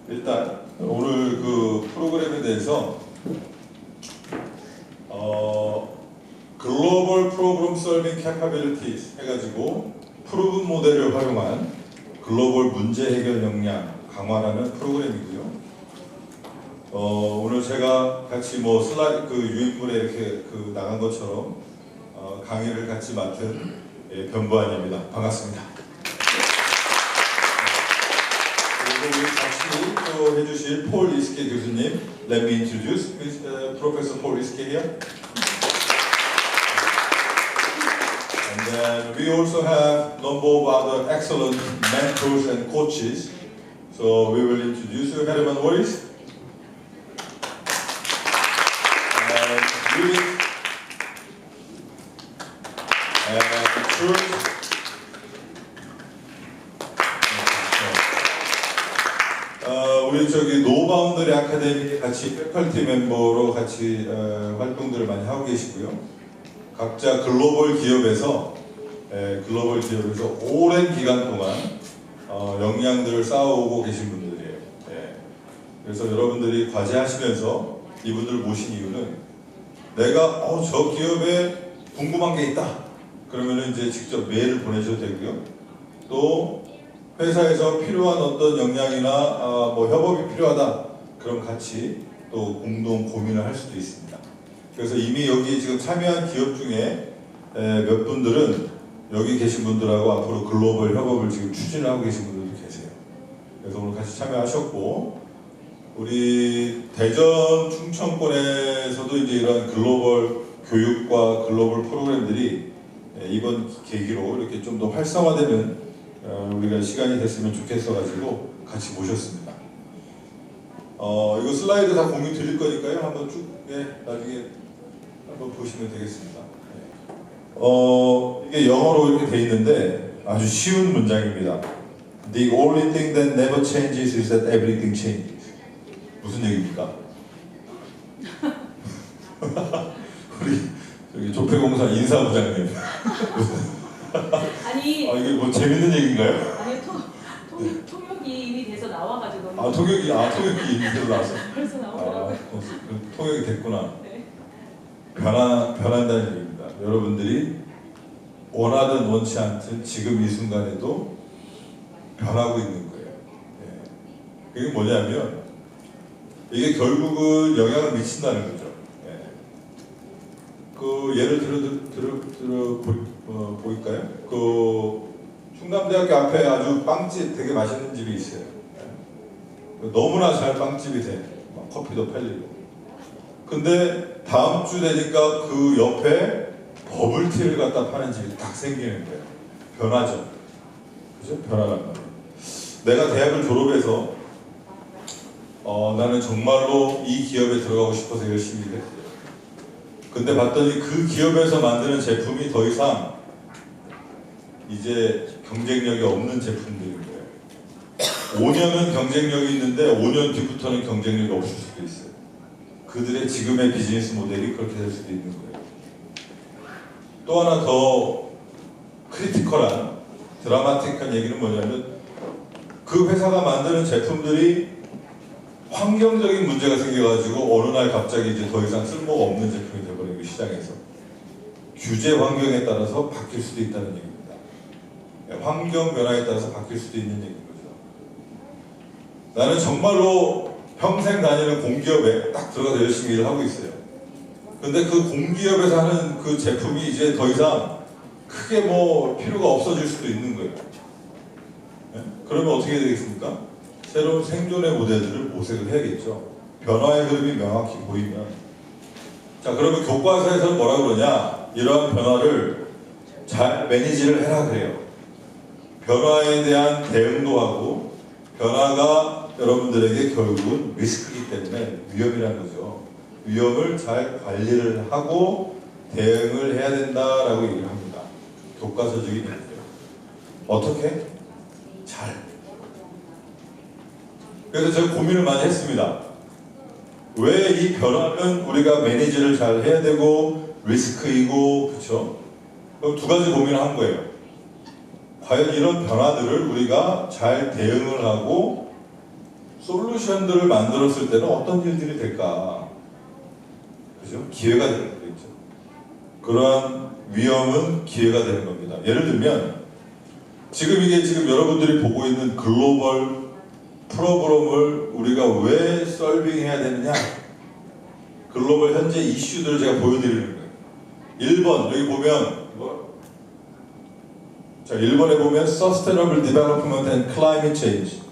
일단 오늘 그 프로그램에 대해서 글로벌 프로그램 솔빙 캐파빌리티스 해가지고 프로븐 모델을 활용한 글로벌 문제 해결 역량 강화라는 프로그램이고요. 오늘 제가 같이 뭐 슬라이드 그 유인물에 이렇게 그 나간 것처럼 강의를 같이 맡은 변보안입니다. 반갑습니다. 그리고 우리 같이 또 해주실 폴 이스케 교수님, let me introduce Professor Paul Iske here. And then we also have number of other excellent mentors and coaches. So we will introduce you, Herman Morris. 우리 저기 노바운더리 아카데미 같이 패컬티 멤버로 같이 활동들을 많이 하고 계시고요. 각자 글로벌 기업에서 오랜 기간 동안 역량들을 쌓아오고 계신 분들이에요. 그래서 여러분들이 과제하시면서 이분들 모신 이유는 내가 저 기업에 궁금한 게 있다. 그러면은 이제 직접 메일을 보내셔도 되고요. 또 회사에서 필요한 어떤 역량이나 뭐 협업이 필요하다. 그럼 같이 또 공동 고민을 할 수도 있습니다. 그래서 이미 여기 지금 참여한 기업 중에 몇 분들은 여기 계신 분들하고 앞으로 글로벌 협업을 지금 추진을 하고 계신 분들도 계세요. 그래서 오늘 같이 참여하셨고, 우리 대전 충청권에서도 이제 이런 글로벌 교육과 글로벌 프로그램들이 이번 계기로 이렇게 좀 더 활성화되는 우리가 시간이 됐으면 좋겠어가지고 같이 모셨습니다. 이거 슬라이드 다 공유 드릴 거니까요. 한번 쭉 나중에 한번 보시면 되겠습니다. 이게 영어로 이렇게 돼 있는데 아주 쉬운 문장입니다. The only thing that never changes is that everything changes. 무슨 얘기입니까? 우리 저기 조폐공사 인사부장님. 아니 이게 뭐 재밌는 얘기인가요? 아니 통역이 이미 돼서 나와가지고 통역이 이미 돼서 나왔어. 벌써 나오더라고요. 통역이 됐구나. 네. 변한다는 얘기입니다. 여러분들이 원하든 원치 않든 지금 이 순간에도 변하고 있는 거예요. 그게 뭐냐면 이게 결국은 영향을 미친다는 거죠. 그 예를 들어 보일까요? 그 충남대학교 앞에 아주 빵집 되게 맛있는 집이 있어요. 너무나 잘 빵집이 돼. 막 커피도 팔리고. 근데 다음 주 되니까 그 옆에 버블티를 갖다 파는 집이 딱 생기는 거예요. 변하죠. 그죠? 변화란 말이에요. 내가 대학을 졸업해서 나는 정말로 이 기업에 들어가고 싶어서 열심히 일했어요. 근데 봤더니 그 기업에서 만드는 제품이 더 이상 이제 경쟁력이 없는 제품들인 거예요. 5년은 경쟁력이 있는데 5년 뒤부터는 경쟁력이 없을 수도 있어요. 그들의 지금의 비즈니스 모델이 그렇게 될 수도 있는 거예요. 또 하나 더 크리티컬한 드라마틱한 얘기는 뭐냐면 그 회사가 만드는 제품들이 환경적인 문제가 생겨가지고 어느 날 갑자기 이제 더 이상 쓸모가 없는 제품이 되어버리는 시장에서 규제 환경에 따라서 바뀔 수도 있다는 얘기입니다. 환경 변화에 따라서 바뀔 수도 있는 얘기인 거죠. 나는 정말로 평생 다니는 공기업에 딱 들어가서 열심히 일을 하고 있어요. 근데 그 공기업에서 하는 그 제품이 이제 더 이상 크게 뭐 필요가 없어질 수도 있는 거예요. 그러면 어떻게 되겠습니까? 새로운 생존의 모델들을 모색을 해야겠죠. 변화의 흐름이 명확히 보이면. 자, 그러면 교과서에서는 뭐라 그러냐? 이러한 변화를 잘 매니지를 해라 그래요. 변화에 대한 대응도 하고, 변화가 여러분들에게 결국은 리스크이기 때문에 위험이라는 거죠. 위험을 잘 관리를 하고 대응을 해야 된다라고 얘기를 합니다. 교과서적인 얘기예요. 어떻게? 잘. 그래서 제가 고민을 많이 했습니다. 왜 이 변화는 우리가 매니지를 잘 해야 되고 리스크이고, 그렇죠? 그럼 두 가지 고민을 한 거예요. 과연 이런 변화들을 우리가 잘 대응을 하고 솔루션들을 만들었을 때는 어떤 일들이 될까? 그죠? 기회가 되는 거겠죠. 그러한 위험은 기회가 되는 겁니다. 예를 들면 지금 이게 지금 여러분들이 보고 있는 글로벌 프로그램을 우리가 왜 솔빙해야 되느냐? 글로벌 현재 이슈들을 제가 보여드리는 거예요. 1번 여기 보면 자 1번에 보면 Sustainable Development and Climate Change.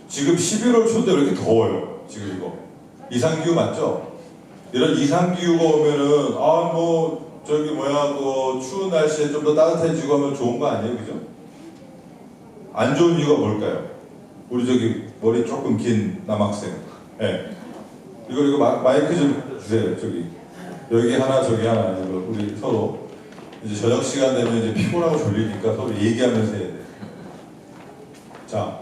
지금 11월 초인데 왜 이렇게 더워요? 지금 이거 이상기후 맞죠? 이런 이상기후가 오면은 아 뭐 저기 뭐야 그 추운 날씨에 좀 더 따뜻해지고 하면 좋은 거 아니에요, 그죠? 안 좋은 이유가 뭘까요? 우리 저기 머리 조금 긴 남학생, 예. 이거 마이크 좀 주세요. 저기 여기 하나 저기 하나 이거 우리 서로 이제 저녁 시간 되면 이제 피곤하고 졸리니까 서로 얘기하면서 해야 돼. 자,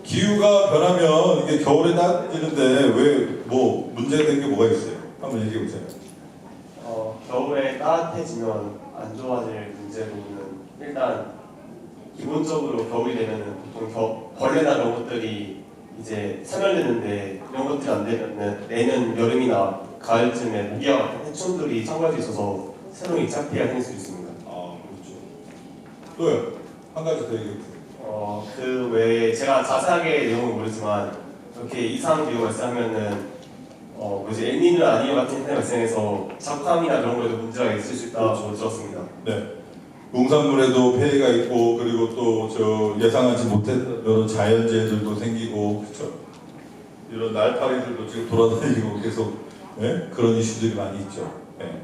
기후가 변하면 이게 겨울에 따뜻해지는데 왜 뭐 문제가 된 게 뭐가 있어요? 한번 얘기해 보세요. 겨울에 따뜻해지면 안 좋아질 문제로는 일단 기본적으로 겨울이 되면은 보통 벌레나 이런 것들이 이제 사멸되는데 이런 것들이 안 되면은 내년 여름이나 가을쯤에 모기와 같은 해충들이 창궐해 있어서 새로운 2차 피해가 생길 수 있습니다. 아 그렇죠. 또요 한 가지 더 얘기해 보세요. 그 외에 제가 자세하게 내용은 모르지만 이렇게 이상 기후가 발생하면은 엘니뇨 아니뇨 같은 현상이 발생해서 작황이나 그런 거에도 문제가 있을 수 있다고 들었습니다. 네. 농산물에도 폐해가 있고 그리고 또 저 예상하지 못했던 여러 자연재해들도 생기고 그렇죠. 이런 날파리들도 지금 돌아다니고 계속 네? 그런 이슈들이 많이 있죠. 네.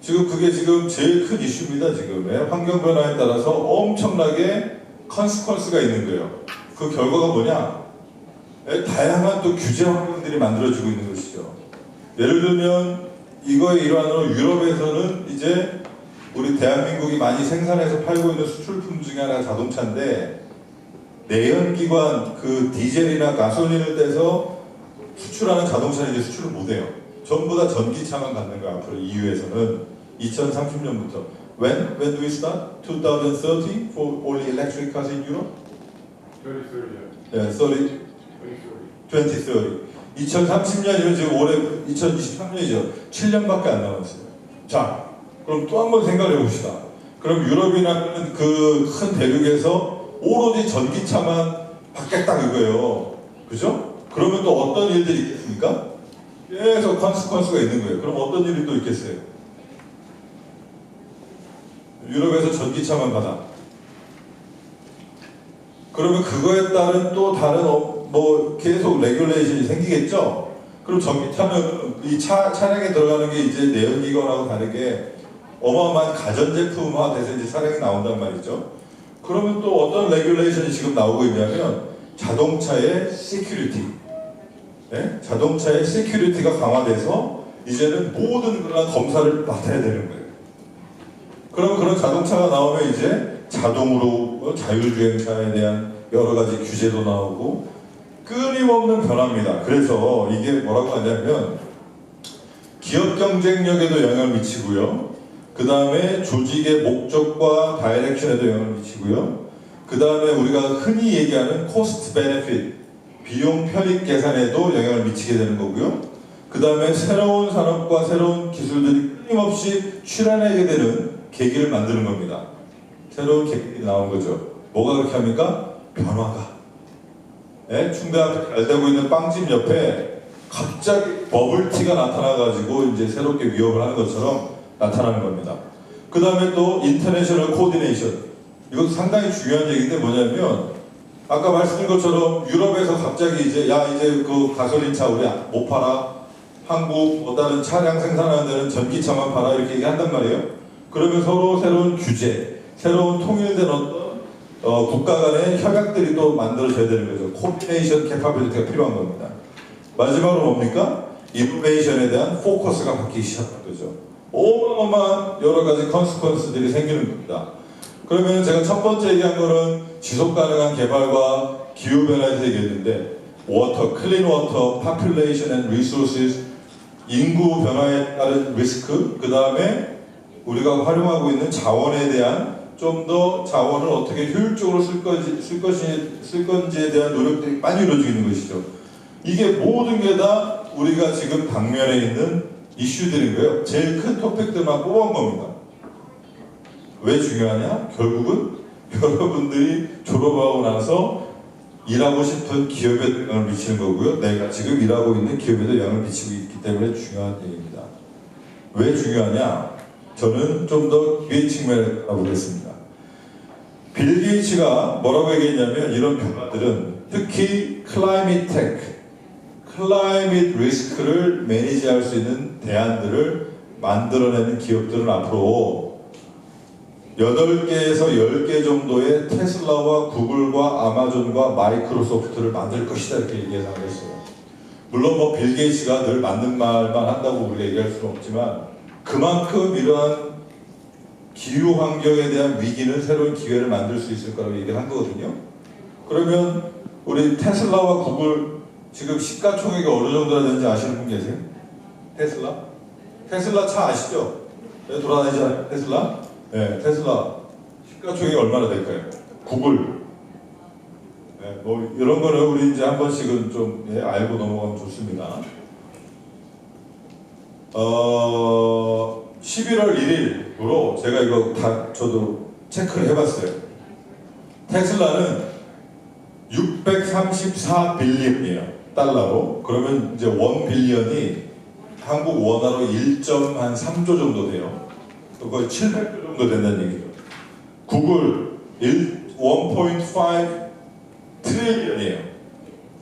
지금 그게 지금 제일 큰 이슈입니다. 지금 네? 환경 변화에 따라서 엄청나게 컨시퀀스가 있는 거예요. 그 결과가 뭐냐? 네? 다양한 또 규제 환경들이 만들어지고 있는 것이죠. 예를 들면 이거의 일환으로 유럽에서는 이제 우리 대한민국이 많이 생산해서 팔고 있는 수출품 중에 하나가 자동차인데 내연기관 그 디젤이나 가솔린을 떼서 수출하는 자동차는 이제 수출을 못해요. 전부 다 전기차만 갖는 거야. 앞으로 EU에서는 2030년부터. When do we start? 2030 for only electric cars in Europe? 2030. Yeah, 30. 2030. 2030년이면 지금 올해 2023년이죠. 7년밖에 안 남았어요. 자, 그럼 또 한 번 생각해 봅시다. 그럼 유럽이라는 그 큰 대륙에서 오로지 전기차만 받겠다 이거예요. 그죠? 그러면 또 어떤 일들이 있겠습니까? 계속 컨시퀀스가 있는 거예요. 그럼 어떤 일이 또 있겠어요? 유럽에서 전기차만 받아. 그러면 그거에 따른 또 다른 뭐 계속 레귤레이션이 생기겠죠? 그럼 전기차는 이 차량에 들어가는 게 이제 내연기관하고 다르게 어마어마한 가전제품화 돼서 이제 차량이 나온단 말이죠. 그러면 또 어떤 레귤레이션이 지금 나오고 있냐면 자동차의 시큐리티. 네? 자동차의 시큐리티가 강화돼서 이제는 모든 그런 검사를 맡아야 되는 거예요. 그럼 그런 자동차가 나오면 이제 자동으로 자율주행차에 대한 여러 가지 규제도 나오고 끊임없는 변화입니다. 그래서 이게 뭐라고 하냐면 기업 경쟁력에도 영향을 미치고요. 그 다음에 조직의 목적과 다이렉션에도 영향을 미치고요. 그 다음에 우리가 흔히 얘기하는 코스트 베네핏, 비용 편익 계산에도 영향을 미치게 되는 거고요. 그 다음에 새로운 산업과 새로운 기술들이 끊임없이 출현하게 되는 계기를 만드는 겁니다. 새로운 계기가 나온 거죠. 뭐가 그렇게 합니까? 변화가. 네? 충대 앞에 잘 되고 있는 빵집 옆에 갑자기 버블티가 나타나가지고 이제 새롭게 위협을 하는 것처럼 나타나는 겁니다. 그 다음에 또 인터내셔널 코디네이션. 이것도 상당히 중요한 얘기인데 뭐냐면 아까 말씀드린 것처럼 유럽에서 갑자기 이제 이제 그 가솔린차 우리 못 팔아. 한국 뭐 다른 차량 생산하는 데는 전기차만 팔아 이렇게 얘기한단 말이에요. 그러면 서로 새로운 규제, 새로운 통일된 어떤 국가 간의 협약들이 또 만들어져야 되는 거죠. 코디네이션 캐파빌리티가 필요한 겁니다. 마지막으로 뭡니까? 이노베이션에 대한 포커스가 바뀌기 시작한 거죠. 어마어마한 여러 가지 컨시퀀스들이 생기는 겁니다. 그러면 제가 첫 번째 얘기한 거는 지속 가능한 개발과 기후 변화에서 얘기했는데 워터, 클린 워터, population and resources, 인구 변화에 따른 리스크, 그 다음에 우리가 활용하고 있는 자원에 대한 좀 더 자원을 어떻게 효율적으로 쓸 건지에 대한 노력들이 많이 이루어지고 있는 것이죠. 이게 모든 게 다 우리가 지금 당면에 있는 이슈들인 거예요. 제일 큰 토픽들만 뽑아온 겁니다. 왜 중요하냐? 결국은 여러분들이 졸업하고 나서 일하고 싶은 기업에 영향을 미치는 거고요. 내가 지금 일하고 있는 기업에도 영향을 미치고 있기 때문에 중요한 얘기입니다. 왜 중요하냐? 저는 좀 더 뒤의 측면을 가보겠습니다. 빌 게이츠가 뭐라고 얘기했냐면 이런 변화들은 특히 클라이밋 테크, 클라이밋 리스크를 매니지할 수 있는 대안들을 만들어내는 기업들은 앞으로 8개에서 10개 정도의 테슬라와 구글과 아마존과 마이크로소프트를 만들 것이다 이렇게 얘기했어요. 물론 뭐 빌 게이츠가 늘 맞는 말만 한다고 우리가 얘기할 수는 없지만 그만큼 이러한 기후 환경에 대한 위기는 새로운 기회를 만들 수 있을 거라고 얘기를 한 거거든요. 그러면 우리 테슬라와 구글 지금 시가총액이 어느 정도나 되는지 아시는 분 계세요? 테슬라? 테슬라 차 아시죠? 네, 돌아다니잖아요. 테슬라? 네, 테슬라 시가총액이 얼마나 될까요? 구글. 네, 뭐 이런 거는 우리 이제 한 번씩은 좀 알고 넘어가면 좋습니다. 11월 1일으로 제가 이거 다 저도 체크를 해봤어요. 테슬라는 634빌리언이에요. 달러로. 그러면 이제 1빌리언이 한국 원화로 1.3조 정도 돼요. 거의 700조 정도 된다는 얘기죠. 구글 1.5 트릴리언이에요.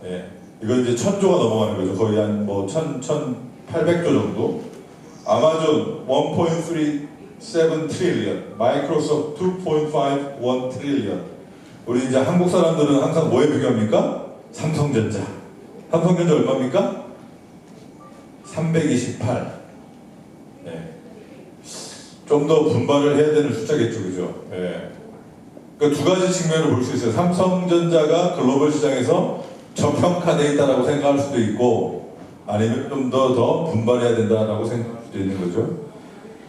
예. 이건 이제 1000조가 넘어가는 거죠. 거의 한 뭐 1800조 정도. 아마존 1.37 트릴리언, 마이크로소프트 2.51 트릴리언. 우리 이제 한국 사람들은 항상 뭐에 비교합니까? 삼성전자. 삼성전자 얼마입니까? 328. 네. 좀 더 분발을 해야 되는 숫자겠죠, 그죠? 네. 그러니까 두 가지 측면을 볼 수 있어요. 삼성전자가 글로벌 시장에서 저평가되어 있다라고 생각할 수도 있고, 아니면 좀 더 분발해야 된다라고 생각할 수도 있는 거죠.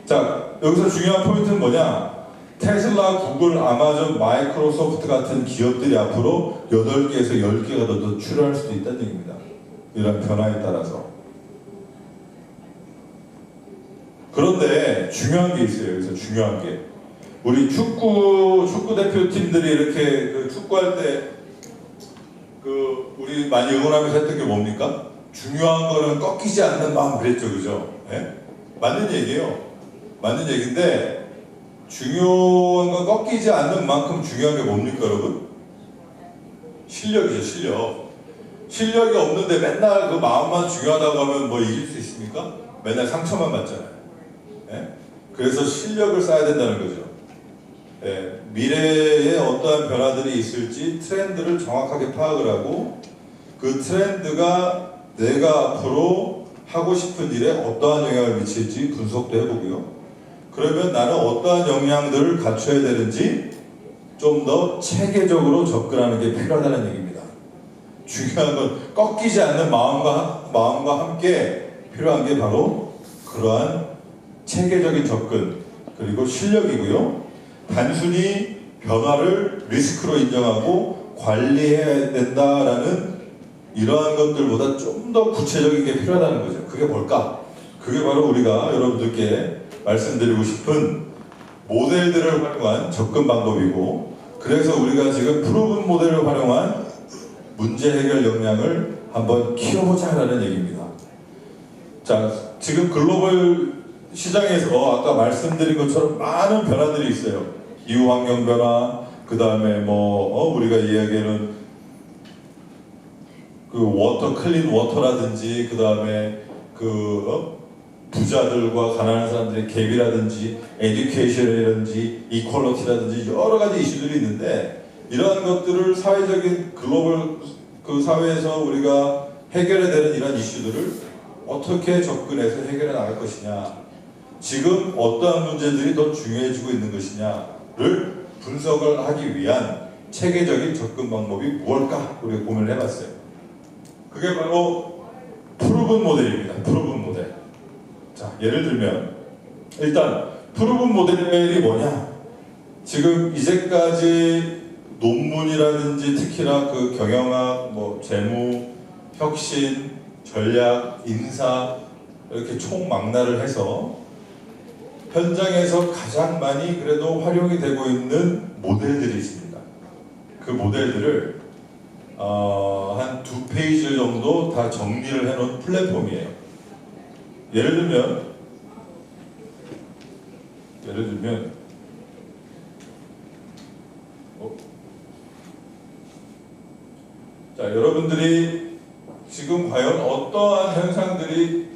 자, 여기서 중요한 포인트는 뭐냐? 테슬라, 구글, 아마존, 마이크로소프트 같은 기업들이 앞으로 8개에서 10개가 더 출현할 수도 있다는 얘기입니다. 이런 변화에 따라서. 그런데 중요한 게 있어요. 여기서 중요한 게. 우리 축구 대표팀들이 이렇게 그 축구할 때 우리 많이 응원하면서 했던 게 뭡니까? 중요한 거는 꺾이지 않는 마음 그랬죠, 그죠? 네? 맞는 얘기예요. 맞는 얘기인데 중요한 건 꺾이지 않는 만큼 중요한 게 뭡니까, 여러분? 실력이죠, 실력. 실력이 없는데 맨날 그 마음만 중요하다고 하면 뭐 이길 수 있습니까? 맨날 상처만 받잖아요. 네? 그래서 실력을 쌓아야 된다는 거죠. 네, 미래에 어떠한 변화들이 있을지 트렌드를 정확하게 파악을 하고 그 트렌드가 내가 앞으로 하고 싶은 일에 어떠한 영향을 미칠지 분석도 해보고요. 그러면 나는 어떠한 역량들을 갖춰야 되는지 좀 더 체계적으로 접근하는 게 필요하다는 얘기입니다. 중요한 건 꺾이지 않는 마음과 함께 필요한 게 바로 그러한 체계적인 접근 그리고 실력이고요. 단순히 변화를 리스크로 인정하고 관리해야 된다라는 이러한 것들보다 좀 더 구체적인 게 필요하다는 거죠. 그게 뭘까? 그게 바로 우리가 여러분들께 말씀드리고 싶은 모델들을 활용한 접근 방법이고 그래서 우리가 지금 프로븐 모델을 활용한 문제 해결 역량을 한번 키워보자라는 얘기입니다. 자, 지금 글로벌 시장에서 아까 말씀드린 것처럼 많은 변화들이 있어요. 기후 환경 변화, 그 다음에 우리가 이야기하는 워터 클린 워터라든지, 그 다음에 부자들과 가난한 사람들의 갭이라든지, 에듀케이션이라든지, 이퀄러티라든지 여러 가지 이슈들이 있는데 이러한 것들을 사회적인 글로벌 사회에서 우리가 해결해야 되는 이런 이슈들을 어떻게 접근해서 해결해 나갈 것이냐, 지금 어떠한 문제들이 더 중요해지고 있는 것이냐를 분석을 하기 위한 체계적인 접근 방법이 무엇일까 우리가 고민을 해봤어요. 그게 바로 프루븐 모델입니다. 프루븐 모델. 자, 예를 들면 일단 프루븐 모델이 뭐냐? 지금 이제까지 논문이라든지 특히나 그 경영학, 뭐 재무, 혁신, 전략, 인사 이렇게 총망라를 해서 현장에서 가장 많이 그래도 활용이 되고 있는 모델들이 있습니다. 그 모델들을 한 2페이지 정도 다 정리를 해놓은 플랫폼이에요. 예를 들면 자, 여러분들이 지금 과연 어떠한 현상들이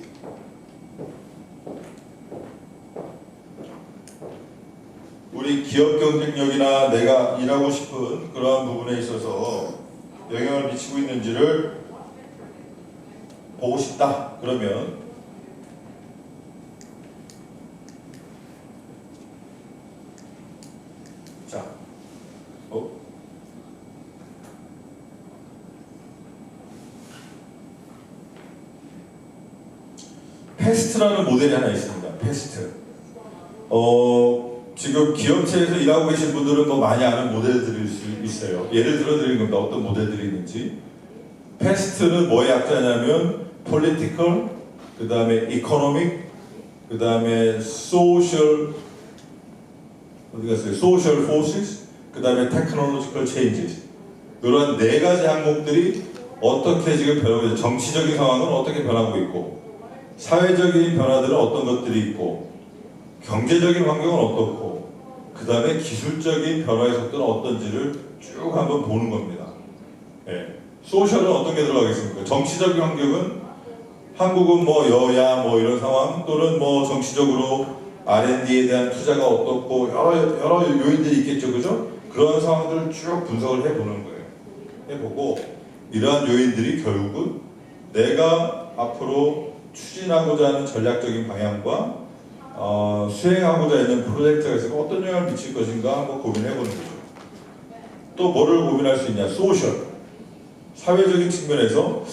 우리 기업 경쟁력이나 내가 일하고 싶은 그러한 부분에 있어서 영향을 미치고 있는지를 보고 싶다. 그러면 자, 패스트라는 모델이 하나 있습니다. 패스트. 지금 기업체에서 일하고 계신 분들은 뭐 많이 아는 모델들일 수 있어요. 예를 들어 드리는 겁니다. 어떤 모델들이 있는지. 패스트는 뭐의 약자냐면 political, 그 다음에 economic, 그 다음에 social, 어디 갔어요? social forces, 그 다음에 technological changes. 이런 네 가지 항목들이 어떻게 지금 변하고 있고, 정치적인 상황은 어떻게 변하고 있고, 사회적인 변화들은 어떤 것들이 있고, 경제적인 환경은 어떻고, 그 다음에 기술적인 변화의 속도는 어떤지를 쭉 한번 보는 겁니다. 예. 소셜은 어떤 게 들어가겠습니까? 정치적인 환경은 한국은 뭐 여야 뭐 이런 상황, 또는 뭐 정치적으로 R&D에 대한 투자가 어떻고 여러 요인들이 있겠죠, 그죠? 그런 상황들을 쭉 분석을 해보는 거예요. 해보고 이러한 요인들이 결국은 내가 앞으로 추진하고자 하는 전략적인 방향과 수행하고자 있는 프로젝트가 있으면 어떤 영향을 미칠 것인가 한번 고민해보는 거죠. 또 뭐를 고민할 수 있냐? 소셜. 사회적인 측면에서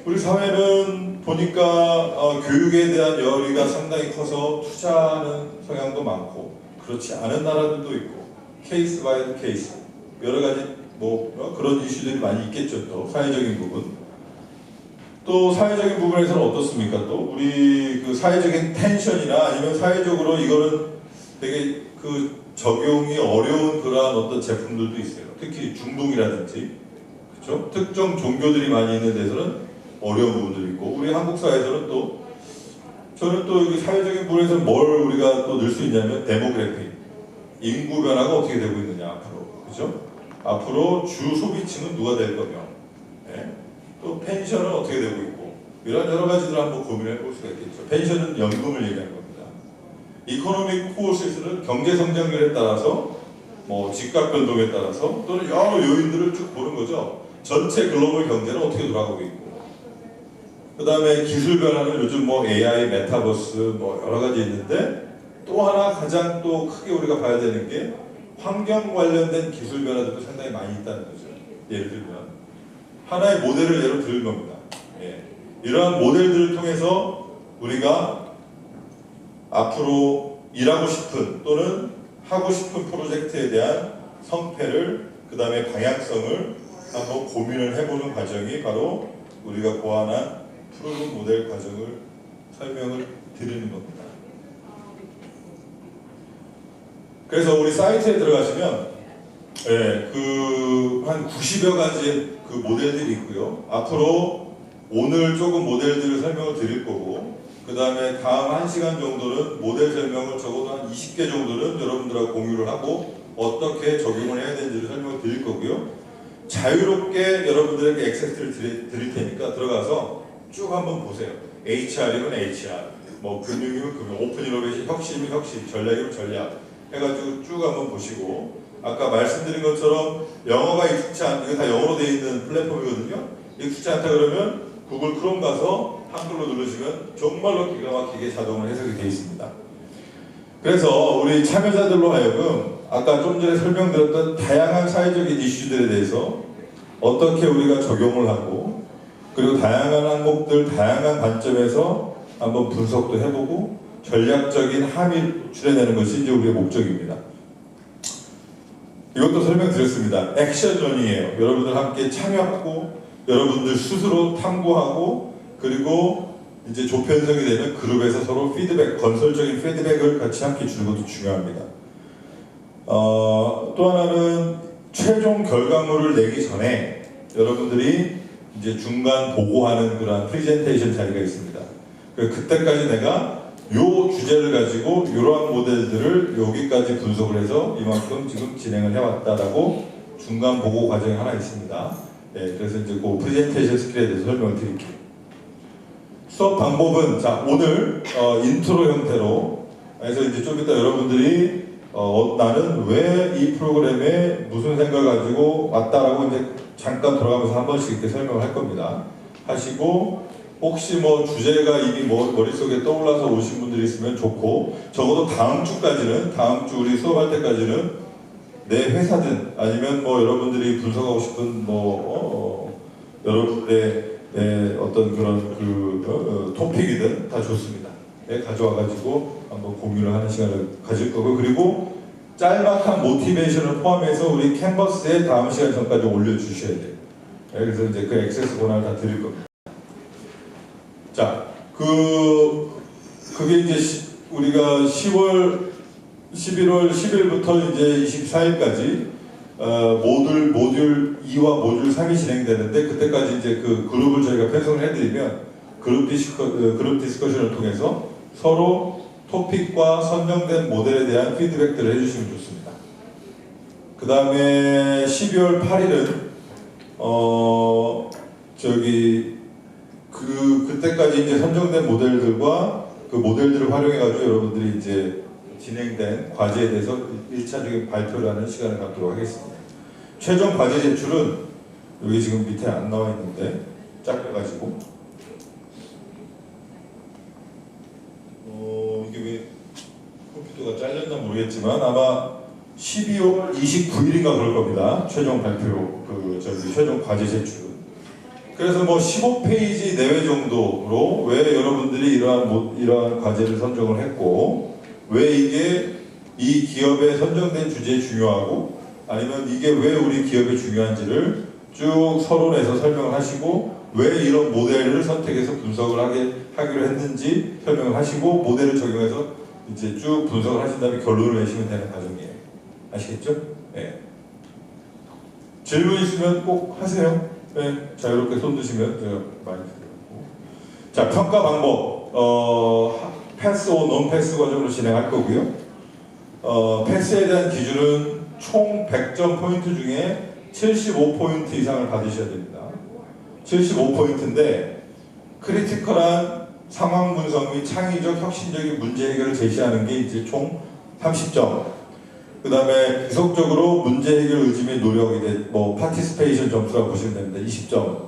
우리 사회는 보니까 교육에 대한 열의가 상당히 커서 투자하는 성향도 많고 그렇지 않은 나라들도 있고 케이스 바이 케이스 여러 가지 뭐 그런 이슈들이 많이 있겠죠. 또 사회적인 부분. 또 사회적인 부분에서는 어떻습니까? 또 우리 그 사회적인 텐션이나 아니면 사회적으로 이거는 되게 그 적용이 어려운 그러한 어떤 제품들도 있어요. 특히 중동이라든지 그렇죠? 특정 종교들이 많이 있는 데서는 어려운 부분들이 있고 우리 한국 사회에서는 또 저는 또 여기 사회적인 부분에서 뭘 우리가 또 넣을 수 있냐면 데모그래피 인구 변화가 어떻게 되고 있느냐 앞으로 그렇죠? 앞으로 주 소비층은 누가 될 거며 네? 또 펜션은 어떻게 되고 있고 이런 여러 가지들을 한번 고민해 볼 수가 있겠죠. 펜션은 연금을 얘기하는 겁니다. 이코노믹 포스에서는 경제 성장률에 따라서 뭐 집값 변동에 따라서 또는 여러 요인들을 쭉 보는 거죠. 전체 글로벌 경제는 어떻게 돌아가고 있고 그 다음에 기술 변화는 요즘 뭐 AI, 메타버스 뭐 여러 가지 있는데 또 하나 가장 또 크게 우리가 봐야 되는 게 환경 관련된 기술 변화들도 상당히 많이 있다는 거죠. 예를 들면 하나의 모델을 예로 들은 겁니다. 예. 이러한 모델들을 통해서 우리가 앞으로 일하고 싶은 또는 하고 싶은 프로젝트에 대한 성패를 그 다음에 방향성을 한번 고민을 해보는 과정이 바로 우리가 고안한 프로그램 모델 과정을 설명을 드리는 겁니다. 그래서 우리 사이트에 들어가시면 예, 한 90여 가지 그 모델들이 있고요. 앞으로 오늘 조금 모델들을 설명을 드릴 거고 그 다음에 다음 1시간 정도는 모델 설명을 적어도 한 20개 정도는 여러분들하고 공유를 하고 어떻게 적용을 해야 되는지를 설명을 드릴 거고요. 자유롭게 여러분들에게 액세스를 드릴 테니까 들어가서 쭉 한번 보세요. HR이면 HR, 뭐 금융이면 금융, 오픈 이노베이션, 혁신이면 혁신, 전략이면 전략 해가지고 쭉 한번 보시고 아까 말씀드린 것처럼 영어가 익숙치 않, 이거 다 영어로 되어 있는 플랫폼이거든요. 익숙치 않다 그러면 구글 크롬 가서 한글로 누르시면 정말로 기가 막히게 자동으로 해석이 되어 있습니다. 그래서 우리 참여자들로 하여금 아까 좀 전에 설명드렸던 다양한 사회적인 이슈들에 대해서 어떻게 우리가 적용을 하고 그리고 다양한 항목들, 다양한 관점에서 한번 분석도 해보고 전략적인 함의를 추려내는 것이 이제 우리의 목적입니다. 이것도 설명드렸습니다. 액션런이에요. 여러분들 함께 참여하고 여러분들 스스로 탐구하고 그리고 이제 조편성이 되면 그룹에서 서로 피드백, 건설적인 피드백을 같이 함께 주는 것도 중요합니다. 또 하나는 최종 결과물을 내기 전에 여러분들이 이제 중간 보고하는 그런 프레젠테이션 자리가 있습니다. 그때까지 내가 요 주제를 가지고 이러한 모델들을 여기까지 분석을 해서 이만큼 지금 진행을 해왔다라고 중간 보고 과정이 하나 있습니다. 네, 그래서 이제 그 프레젠테이션 스킬에 대해서 설명을 드릴게요. 수업 방법은 자 오늘 인트로 형태로 그래서 이제 좀 이따 여러분들이 나는 왜 이 프로그램에 무슨 생각을 가지고 왔다라고 이제 잠깐 돌아가면서 한 번씩 이렇게 설명을 할 겁니다. 하시고 혹시 뭐 주제가 이미 머릿속에 떠올라서 오신 분들이 있으면 좋고 적어도 다음 주까지는 다음 주 우리 수업할 때까지는 내 회사든 아니면 뭐 여러분들이 분석하고 싶은 여러분의 어떤 그런 토픽이든 다 좋습니다. 네, 가져와가지고 한번 공유를 하는 시간을 가질 거고 그리고 짤막한 모티베이션을 포함해서 우리 캔버스에 다음 시간 전까지 올려주셔야 돼요. 네, 그래서 이제 그 액세스 권한을 다 드릴 겁니다. 자, 그게 이제 우리가 11월 10일부터 이제 24일까지 모듈 2와 모듈 3이 진행되는데 그때까지 이제 그 그룹을 저희가 편성을 해드리면 그룹 디스커션을 통해서 서로 토픽과 선정된 모델에 대한 피드백들을 해주시면 좋습니다. 그 다음에 12월 8일은 그때까지 이제 선정된 모델들과 그 모델들을 활용해가지고 여러분들이 이제 진행된 과제에 대해서 1차적인 발표를 하는 시간을 갖도록 하겠습니다. 최종 과제 제출은 여기 지금 밑에 안 나와 있는데 작아가지고 이게 왜 컴퓨터가 잘렸나 모르겠지만 아마 12월 29일인가 그럴 겁니다. 최종 발표 최종 과제 제출은. 그래서 뭐 15페이지 내외 정도로 왜 여러분들이 이러한 과제를 선정을 했고 왜 이게 이 기업에 선정된 주제에 중요하고 아니면 이게 왜 우리 기업에 중요한지를 쭉 서론에서 설명을 하시고 왜 이런 모델을 선택해서 분석을 하기로 했는지 설명을 하시고 모델을 적용해서 이제 쭉 분석을 하신 다음에 결론을 내시면 되는 과정이에요. 아시겠죠? 네. 질문 있으면 꼭 하세요. 네. 자유롭게 손 드시면 제가 많이 드리고. 자, 평가 방법. 패스 오 논 패스 과정으로 진행할 거고요. 패스에 대한 기준은 총 100점 포인트 중에 75포인트 이상을 받으셔야 됩니다. 75포인트인데 크리티컬한 상황 분석 및 창의적 혁신적인 문제 해결을 제시하는 게 이제 총 30점. 그 다음에 지속적으로 문제 해결 의지 및 노력, 이제 파티스페이션 점수라고 보시면 됩니다. 20점.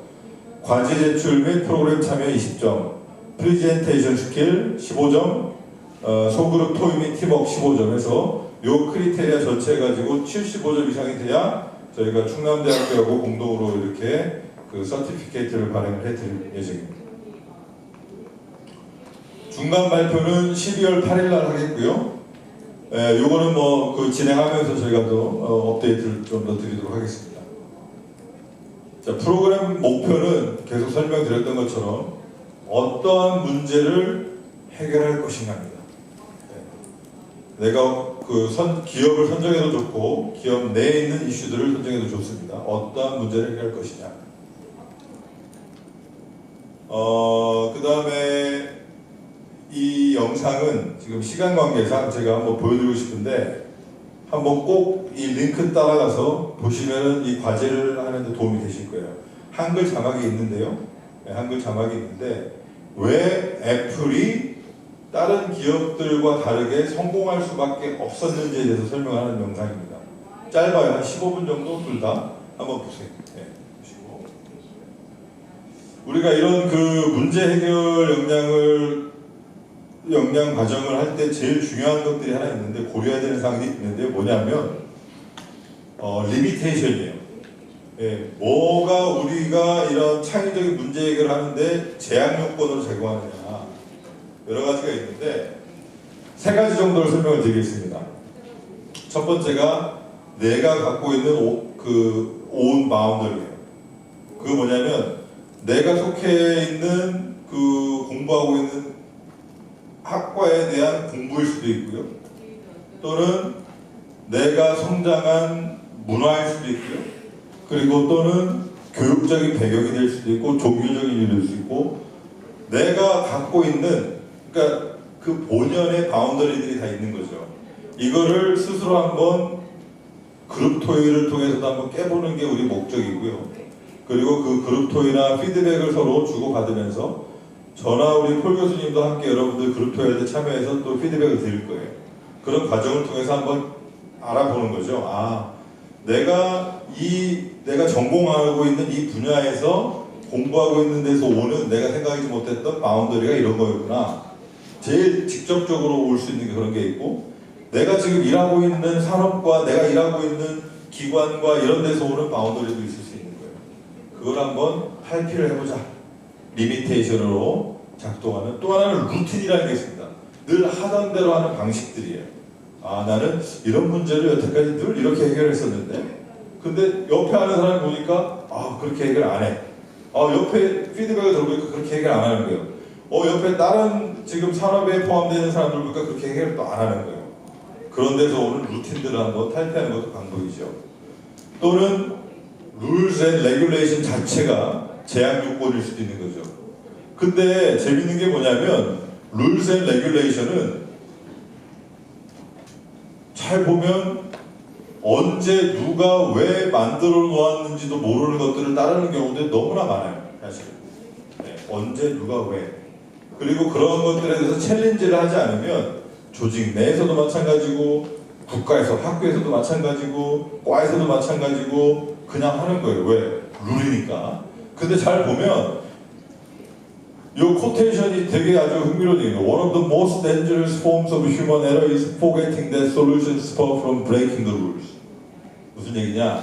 과제 제출 및 프로그램 참여 20점. 프레젠테이션 스킬 15점. 소그룹 토의 및 팀워크 15점에서 요 크리테리아 전체 가지고 75점 이상이 돼야 저희가 충남대학교하고 공동으로 이렇게 그 서티피케이트를 발행을 해드릴 예정입니다. 중간 발표는 12월 8일 날 하겠고요. 요거는 그 진행하면서 저희가 또 업데이트를 좀 더 드리도록 하겠습니다. 자, 프로그램 목표는 계속 설명드렸던 것처럼 어떠한 문제를 해결할 것인가입니다. 내가 기업을 선정해도 좋고 기업 내에 있는 이슈들을 선정해도 좋습니다. 어떠한 문제를 해결할 것이냐. 그 다음에 이 영상은 지금 시간 관계상 제가 한번 보여드리고 싶은데 한번 꼭 이 링크 따라가서 보시면은 이 과제를 하는데 도움이 되실 거예요. 한글 자막이 있는데요. 네, 한글 자막이 있는데 왜 애플이 다른 기업들과 다르게 성공할 수밖에 없었는지에 대해서 설명하는 영상입니다. 짧아요. 한 15분 정도 둘 다 한번 보세요. 네, 보시고. 우리가 이런 그 문제 해결 역량 과정을 할 때 제일 중요한 것들이 하나 있는데 고려해야 되는 사항이 있는데 뭐냐면 리미테이션이에요. 예, 뭐가 우리가 이런 창의적인 문제 해결을 하는데 제약 요건으로 제공하느냐 여러 가지가 있는데 세 가지 정도를 설명을 드리겠습니다. 첫 번째가 내가 갖고 있는 온 바운더리예요. 그거 뭐냐면 내가 속해 있는 그 공부하고 있는 학과에 대한 공부일 수도 있고요. 또는 내가 성장한 문화일 수도 있고요. 그리고 또는 교육적인 배경이 될 수도 있고 종교적인 일이 될 수 있고 내가 갖고 있는 그러니까 그 본연의 바운더리들이 다 있는 거죠. 이거를 스스로 한번 그룹 토의를 통해서도 한번 깨보는 게 우리 목적이고요. 그리고 그 그룹 토의나 피드백을 서로 주고받으면서 저나 우리 폴 교수님도 함께 여러분들 그룹 토의에 참여해서 또 피드백을 드릴 거예요. 그런 과정을 통해서 한번 알아보는 거죠. 아, 내가 전공하고 있는 이 분야에서 공부하고 있는 데서 오는 내가 생각하지 못했던 바운더리가 이런 거였구나. 제일 직접적으로 올 수 있는 게 그런 게 있고, 내가 지금 일하고 있는 산업과 내가 일하고 있는 기관과 이런 데서 오는 바운더리도 있을 수 있는 거예요. 그걸 한번 탈피를 해보자. 리미테이션으로 작동하는 또 하나는 루틴이라는 게 있습니다. 늘 하던 대로 하는 방식들이에요. 아, 나는 이런 문제를 여태까지 늘 이렇게 해결했었는데 근데 옆에 하는 사람 보니까 아, 그렇게 해결 안 해. 옆에 피드백을 들어보니까 그렇게 해결 안 하는 거예요. 옆에 다른 지금 산업에 포함되는 사람들 보니까 그렇게 해결 또 안 하는 거예요. 그런 데서 오는 루틴들을 한번 탈피하는 것도 방법이죠. 또는 rules and regulation 자체가 제약 요건일 수도 있는 거죠. 근데 재밌는 게 뭐냐면 rules and regulation은 잘 보면 언제 누가 왜 만들어 놓았는지도 모르는 것들을 따르는 경우도 너무나 많아요. 사실. 네, 언제 누가 왜. 그리고 그런 것들에 대해서 챌린지를 하지 않으면 조직 내에서도 마찬가지고 국가에서 학교에서도 마찬가지고 과에서도 마찬가지고 그냥 하는 거예요. 왜? 룰이니까. 근데 잘 보면 이 코테이션이 되게 아주 흥미로운 얘기예요. One of the most dangerous forms of human error is forgetting that solutions spur from breaking the rules. 무슨 얘기냐?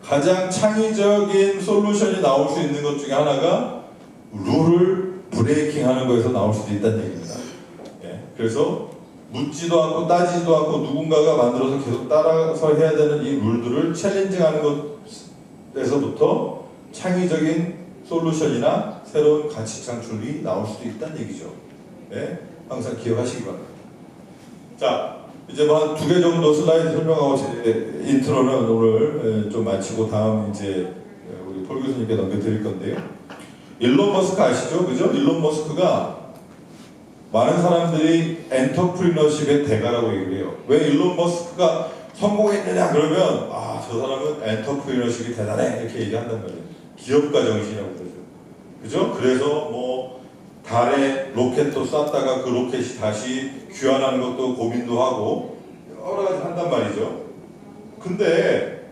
가장 창의적인 솔루션이 나올 수 있는 것 중에 하나가 룰을 브레이킹하는 거에서 나올 수도 있다는 얘기입니다. 예, 그래서 묻지도 않고 따지지도 않고 누군가가 만들어서 계속 따라서 해야 되는 이 룰들을 챌린징하는 것에서부터 창의적인 솔루션이나 새로운 가치 창출이 나올 수도 있다는 얘기죠. 네, 항상 기억하시기 바랍니다. 자, 이제 뭐 한 2개 정도 슬라이드 설명하고 제 인트로는 오늘 좀 마치고 다음 이제 우리 폴 교수님께 넘겨드릴 건데요. 일론 머스크 아시죠? 그죠? 일론 머스크가 많은 사람들이 엔터프리너십의 대가라고 얘기를 해요. 왜 일론 머스크가 성공했느냐 그러면 아, 저 사람은 엔터프리너십이 대단해 이렇게 얘기한단 말이에요. 기업가 정신이라고 그러죠. 그죠? 그래서 뭐 달에 로켓도 쐈다가 그 로켓이 다시 귀환하는 것도 고민도 하고 여러 가지 한단 말이죠. 근데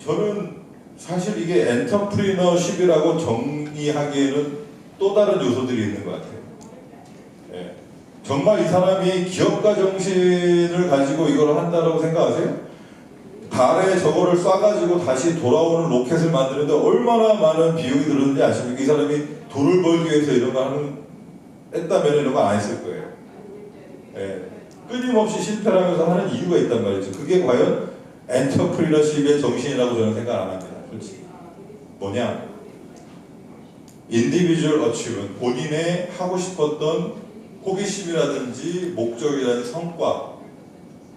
저는 사실 이게 엔터프리너십이라고 정의하기에는 또 다른 요소들이 있는 것 같아요. 예. 정말 이 사람이 기업가 정신을 가지고 이걸 한다고 생각하세요? 달에 저거를 쏴가지고 다시 돌아오는 로켓을 만드는데 얼마나 많은 비용이 들었는지 아십니까? 이 사람이 돈을 벌기 위해서 이런 거 했다면 이런 거 안 했을 거예요. 예. 끊임없이 실패를 하면서 하는 이유가 있단 말이죠. 그게 과연 엔터프리너십의 정신이라고 저는 생각 안 합니다. 솔직히. 뭐냐? 인디비주얼 어치브먼트, 본인의 하고 싶었던 호기심이라든지 목적이라든지 성과,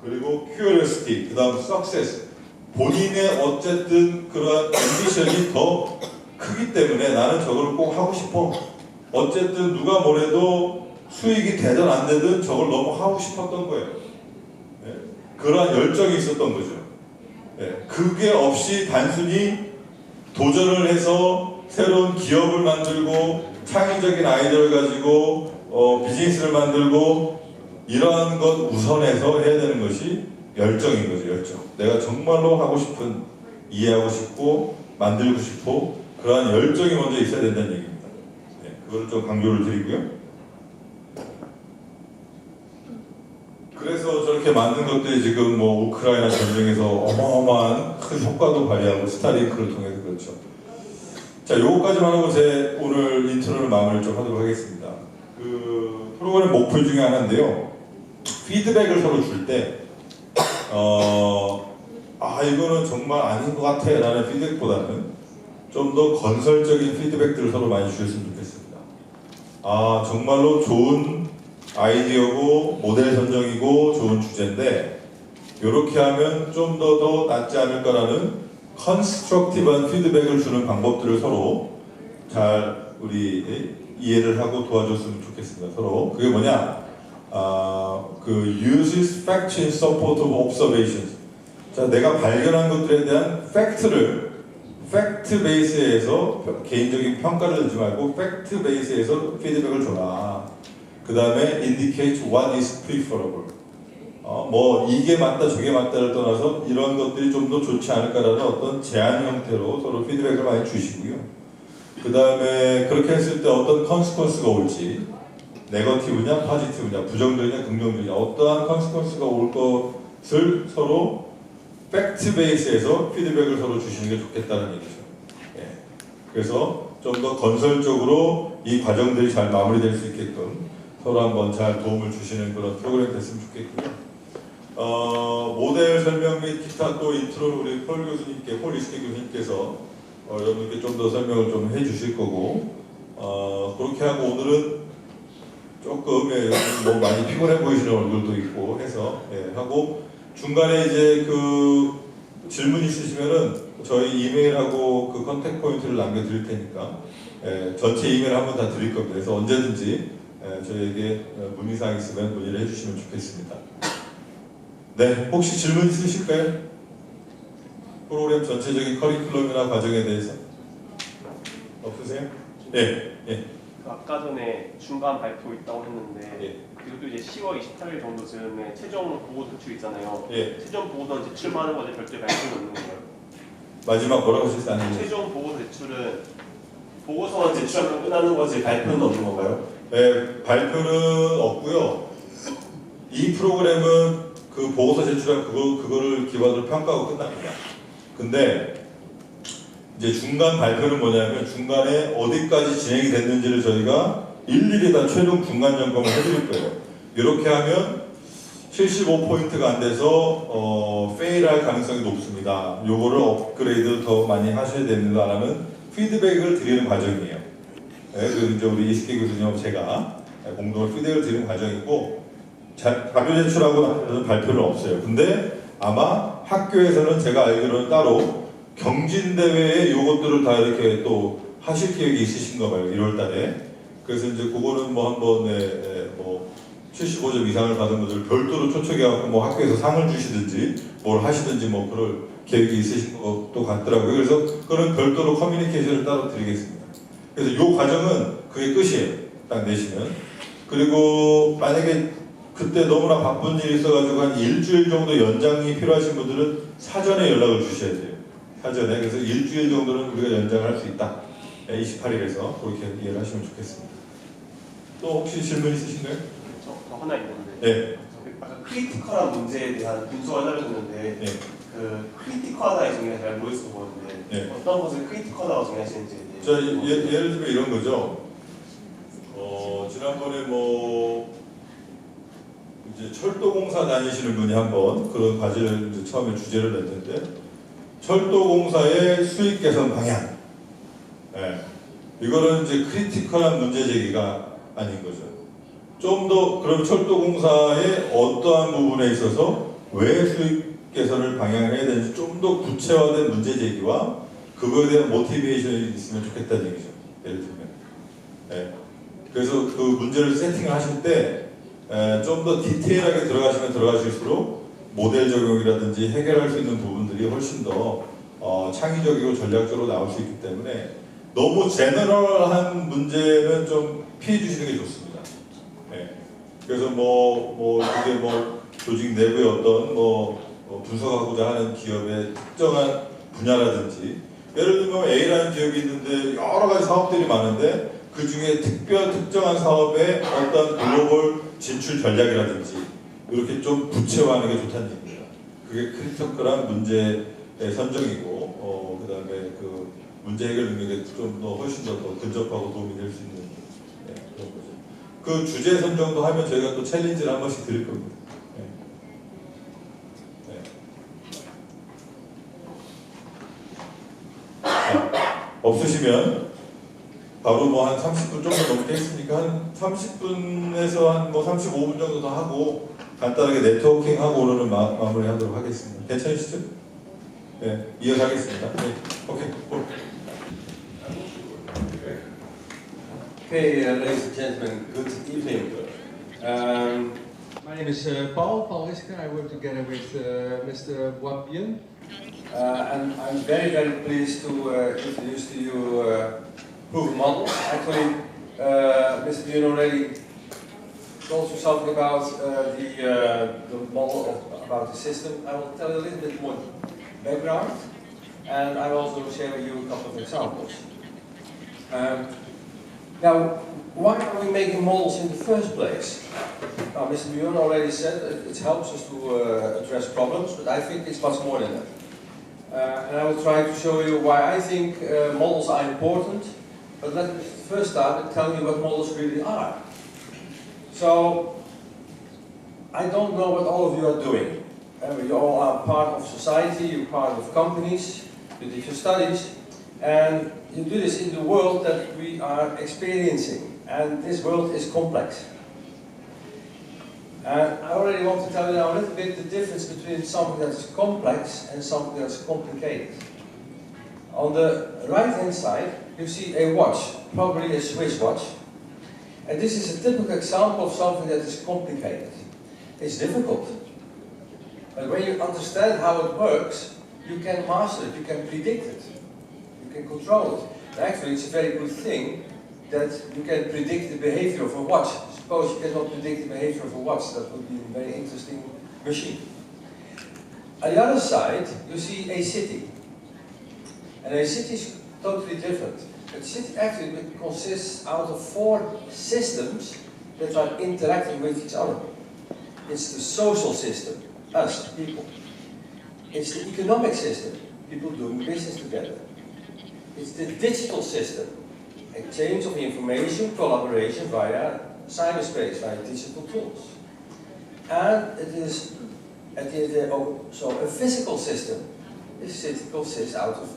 그리고 큐리오시티, 그 다음 석세스, 본인의 어쨌든 그러한 앰비션이 더 크기 때문에 나는 저걸 꼭 하고 싶어. 어쨌든 누가 뭐래도 수익이 되든 안 되든 저걸 너무 하고 싶었던 거예요. 네? 그러한 열정이 있었던 거죠. 네. 그게 없이 단순히 도전을 해서 새로운 기업을 만들고 창의적인 아이디어를 가지고 비즈니스를 만들고 이러한 것 우선해서 해야 되는 것이 열정인 거죠. 열정. 내가 정말로 하고 싶은, 이해하고 싶고 만들고 싶고 그러한 열정이 먼저 있어야 된다는 얘기입니다. 네, 그걸 좀 강조를 드리고요. 그래서 저렇게 만든 것들이 지금 뭐 우크라이나 전쟁에서 어마어마한 큰 효과도 발휘하고 스타링크를 통해서 그렇죠. 자, 요거까지만 하고 제 오늘 인트로를 마무리를 좀 하도록 하겠습니다. 그 프로그램 목표 중에 하나인데요. 피드백을 서로 줄 때 이거는 정말 아닌 것 같아 라는 피드백보다는 좀 더 건설적인 피드백들을 서로 많이 주셨으면 좋겠습니다. 정말로 좋은 아이디어고 모델 선정이고 좋은 주제인데 이렇게 하면 좀 더 낫지 않을까라는 컨스트럭티브한 피드백을 주는 방법들을 서로 잘 우리 이해를 하고 도와줬으면 좋겠습니다. 서로 그게 뭐냐? uses facts in support of observations. 자, 내가 발견한 것들에 대한 팩트 베이스에서 개인적인 평가를 주지 말고 팩트 베이스에서 피드백을 줘라. 그 다음에 indicate what is preferable. 이게 맞다 저게 맞다를 떠나서 이런 것들이 좀 더 좋지 않을까라는 어떤 제안 형태로 서로 피드백을 많이 주시고요. 그 다음에 그렇게 했을 때 어떤 컨시퀀스가 올지, 네거티브냐 포지티브냐 부정적이냐 긍정적이냐 어떠한 컨시퀀스가 올 것을 서로 팩트 베이스에서 피드백을 서로 주시는 게 좋겠다는 얘기죠. 그래서 좀 더 건설적으로 이 과정들이 잘 마무리될 수 있게끔 서로 한번 잘 도움을 주시는 그런 프로그램이 됐으면 좋겠고요. 모델 설명 및 기타 또 인트로를 우리 폴 이스케 교수님께서 여러분께 좀 더 설명을 좀 해주실 거고, 그렇게 하고 오늘은 조금 많이 피곤해 보이시는 얼굴도 있고 해서 하고 중간에 이제 그 질문 있으시면은 저희 이메일하고 그 컨택 포인트를 남겨드릴 테니까 전체 이메일 한번 다 드릴 겁니다. 그래서 언제든지 저희에게 문의사항 있으면 문의를 해주시면 좋겠습니다. 네, 혹시 질문 있으실까요? 프로그램 전체적인 커리큘럼이나 과정에 대해서 없으세요? 네. 아까 전에 중간 발표 있다고 했는데 그것도 이제 10월 28일 정도 즈음에 최종 보고 제출 있잖아요. 최종 보고서는 제출만 하는 거지 별도의 발표는 없는 건가요? 마지막 뭐라고 하셨어요? 최종 보고 제출은 보고서만 제출하면 끝나는 거지 발표는 없는 건가요? 네, 발표는 없고요. 이 프로그램은 그 보고서 제출한 그거를 기반으로 평가하고 끝납니다. 근데 이제 중간 발표는 뭐냐면 중간에 어디까지 진행이 됐는지를 저희가 일일이 다 최종 중간 점검을 해드릴 거예요. 이렇게 하면 75포인트가 안 돼서 페일할 가능성이 높습니다. 요거를 업그레이드 더 많이 하셔야 됩니다라는 피드백을 드리는 과정이에요. 그 이제 우리 이스케 교수님하고 제가 공동으로 피드백을 드리는 과정이고 발표 제출하고 나서는 발표는 없어요. 근데 아마 학교에서는 제가 알기로는 따로 경진대회에 요것들을 다 이렇게 또 하실 계획이 있으신가 봐요. 1월달에. 그래서 이제 그거는 뭐 한번 75점 이상을 받은 분들 별도로 초청해갖고 뭐 학교에서 상을 주시든지 뭘 하시든지 뭐 그럴 계획이 있으신 것도 같더라고요. 그래서 그거는 별도로 커뮤니케이션을 따로 드리겠습니다. 그래서 요 과정은 그게 끝이에요. 딱 내시면. 그리고 만약에 그때 너무나 바쁜 일이 있어가지고 한 일주일 정도 연장이 필요하신 분들은 사전에 연락을 주셔야 돼요. 사전에. 그래서 일주일 정도는 우리가 연장할 수 있다. 28일에서 그렇게 이해를 하시면 좋겠습니다. 또 혹시 질문 있으신가요? 저 하나 있는데 네. 아까 크리티컬한 문제에 대한 분석을 해주셨는데 그 크리티컬하다의 정의가 잘 모르겠어 보이는데 어떤 것을 크리티컬하다고 정의하시는지에 대해 자, 예를 들면 이런 거죠. 지난번에 이제 철도공사 다니시는 분이 한번 그런 과제를 이제 처음에 주제를 냈는데 철도공사의 수익 개선 방향. 이거는 이제 크리티컬한 문제 제기가 아닌 거죠. 좀 더 그럼 철도공사의 어떠한 부분에 있어서 왜 수익 개선을 방향해야 되는지 좀 더 구체화된 문제 제기와 그거에 대한 모티베이션이 있으면 좋겠다는 얘기죠. 예를 들면. 그래서 그 문제를 세팅을 하실 때 좀 더 디테일하게 들어가시면 들어가실수록 모델 적용이라든지 해결할 수 있는 부분들이 훨씬 더 창의적이고 전략적으로 나올 수 있기 때문에 너무 제너럴한 문제는 좀 피해 주시는 게 좋습니다. 그래서 그게 조직 내부의 어떤 분석하고자 하는 기업의 특정한 분야라든지 예를 들면 A라는 기업이 있는데 여러 가지 사업들이 많은데 그 중에 특정한 사업의 어떤 글로벌 진출 전략이라든지 이렇게 좀 구체화하는 게 좋다는 얘기입니다. 그게 크리티컬한 문제의 선정이고 그 다음에 그 문제 해결 능력에 좀 더 훨씬 더 근접하고 도움이 될 수 있는 그런 거죠. 그 주제 선정도 하면 저희가 또 챌린지를 한 번씩 드릴 겁니다. 바로 뭐 한 30분 좀 더 넘게 했으니까 한 30분에서 한 뭐 35분 정도 더 하고 간단하게 네트워킹하고 오늘은 마무리하도록 하겠습니다. 괜찮으시죠? 네, 이어가겠습니다. 네, 오케이. Okay, ladies and gentlemen, good evening. My name is Paul Risker. I work together with Mr. Bois-Bien. And I'm very, very pleased to introduce to you Proof Model. Actually, Mr. Bien already told you something about the model, about the system. I will tell you a little bit more background, and I will also share with you a couple of examples. Now, why are we making models in the first place? Now, Mr. Björn already said it helps us to address problems, but I think it's much more than that. And I will try to show you why I think models are important, but let me first start and tell you what models really are. So, I don't know what all of you are doing. You all are part of society, you're part of companies, you did your studies, and you do this in the world that we are experiencing, and this world is complex. And I already want to tell you now a little bit the difference between something that is complex and something that's complicated. On the right hand side, you see a watch, probably a Swiss watch. And this is a typical example of something that is complicated. It's difficult. But when you understand how it works, you can master it, you can predict it. You can control it. And actually, it's a very good thing that you can predict the behavior of a watch. Suppose you cannot predict the behavior of a watch, that would be a very interesting machine. On the other side, you see a city. And a city is totally different. A city actually consists out of 4 systems that are interacting with each other. It's the social system, us, people. It's the economic system, people doing business together. It's the digital system, exchange of information, collaboration via cyberspace, via digital tools. And it is at the end also a physical system. This city consists out of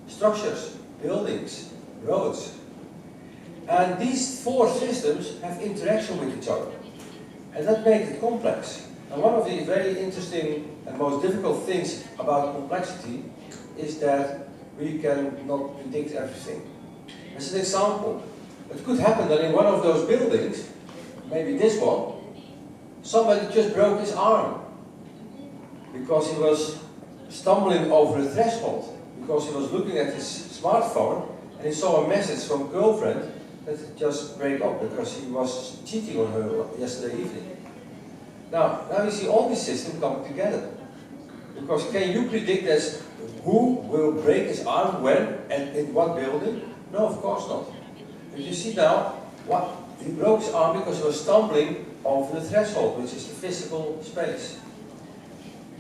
structures, buildings, roads. And these 4 systems have interaction with each other. And that makes it complex. And one of the very interesting and most difficult things about complexity is that we cannot predict everything. As an example, it could happen that in one of those buildings, maybe this one, somebody just broke his arm because he was stumbling over a threshold, because he was looking at his smartphone and he saw a message from a girlfriend that just break up because he was cheating on her yesterday evening. Now you see all these systems coming together. Because can you predict as who will break his arm when and in what building? No, of course not. But you see now, he broke his arm because he was stumbling over the threshold, which is the physical space.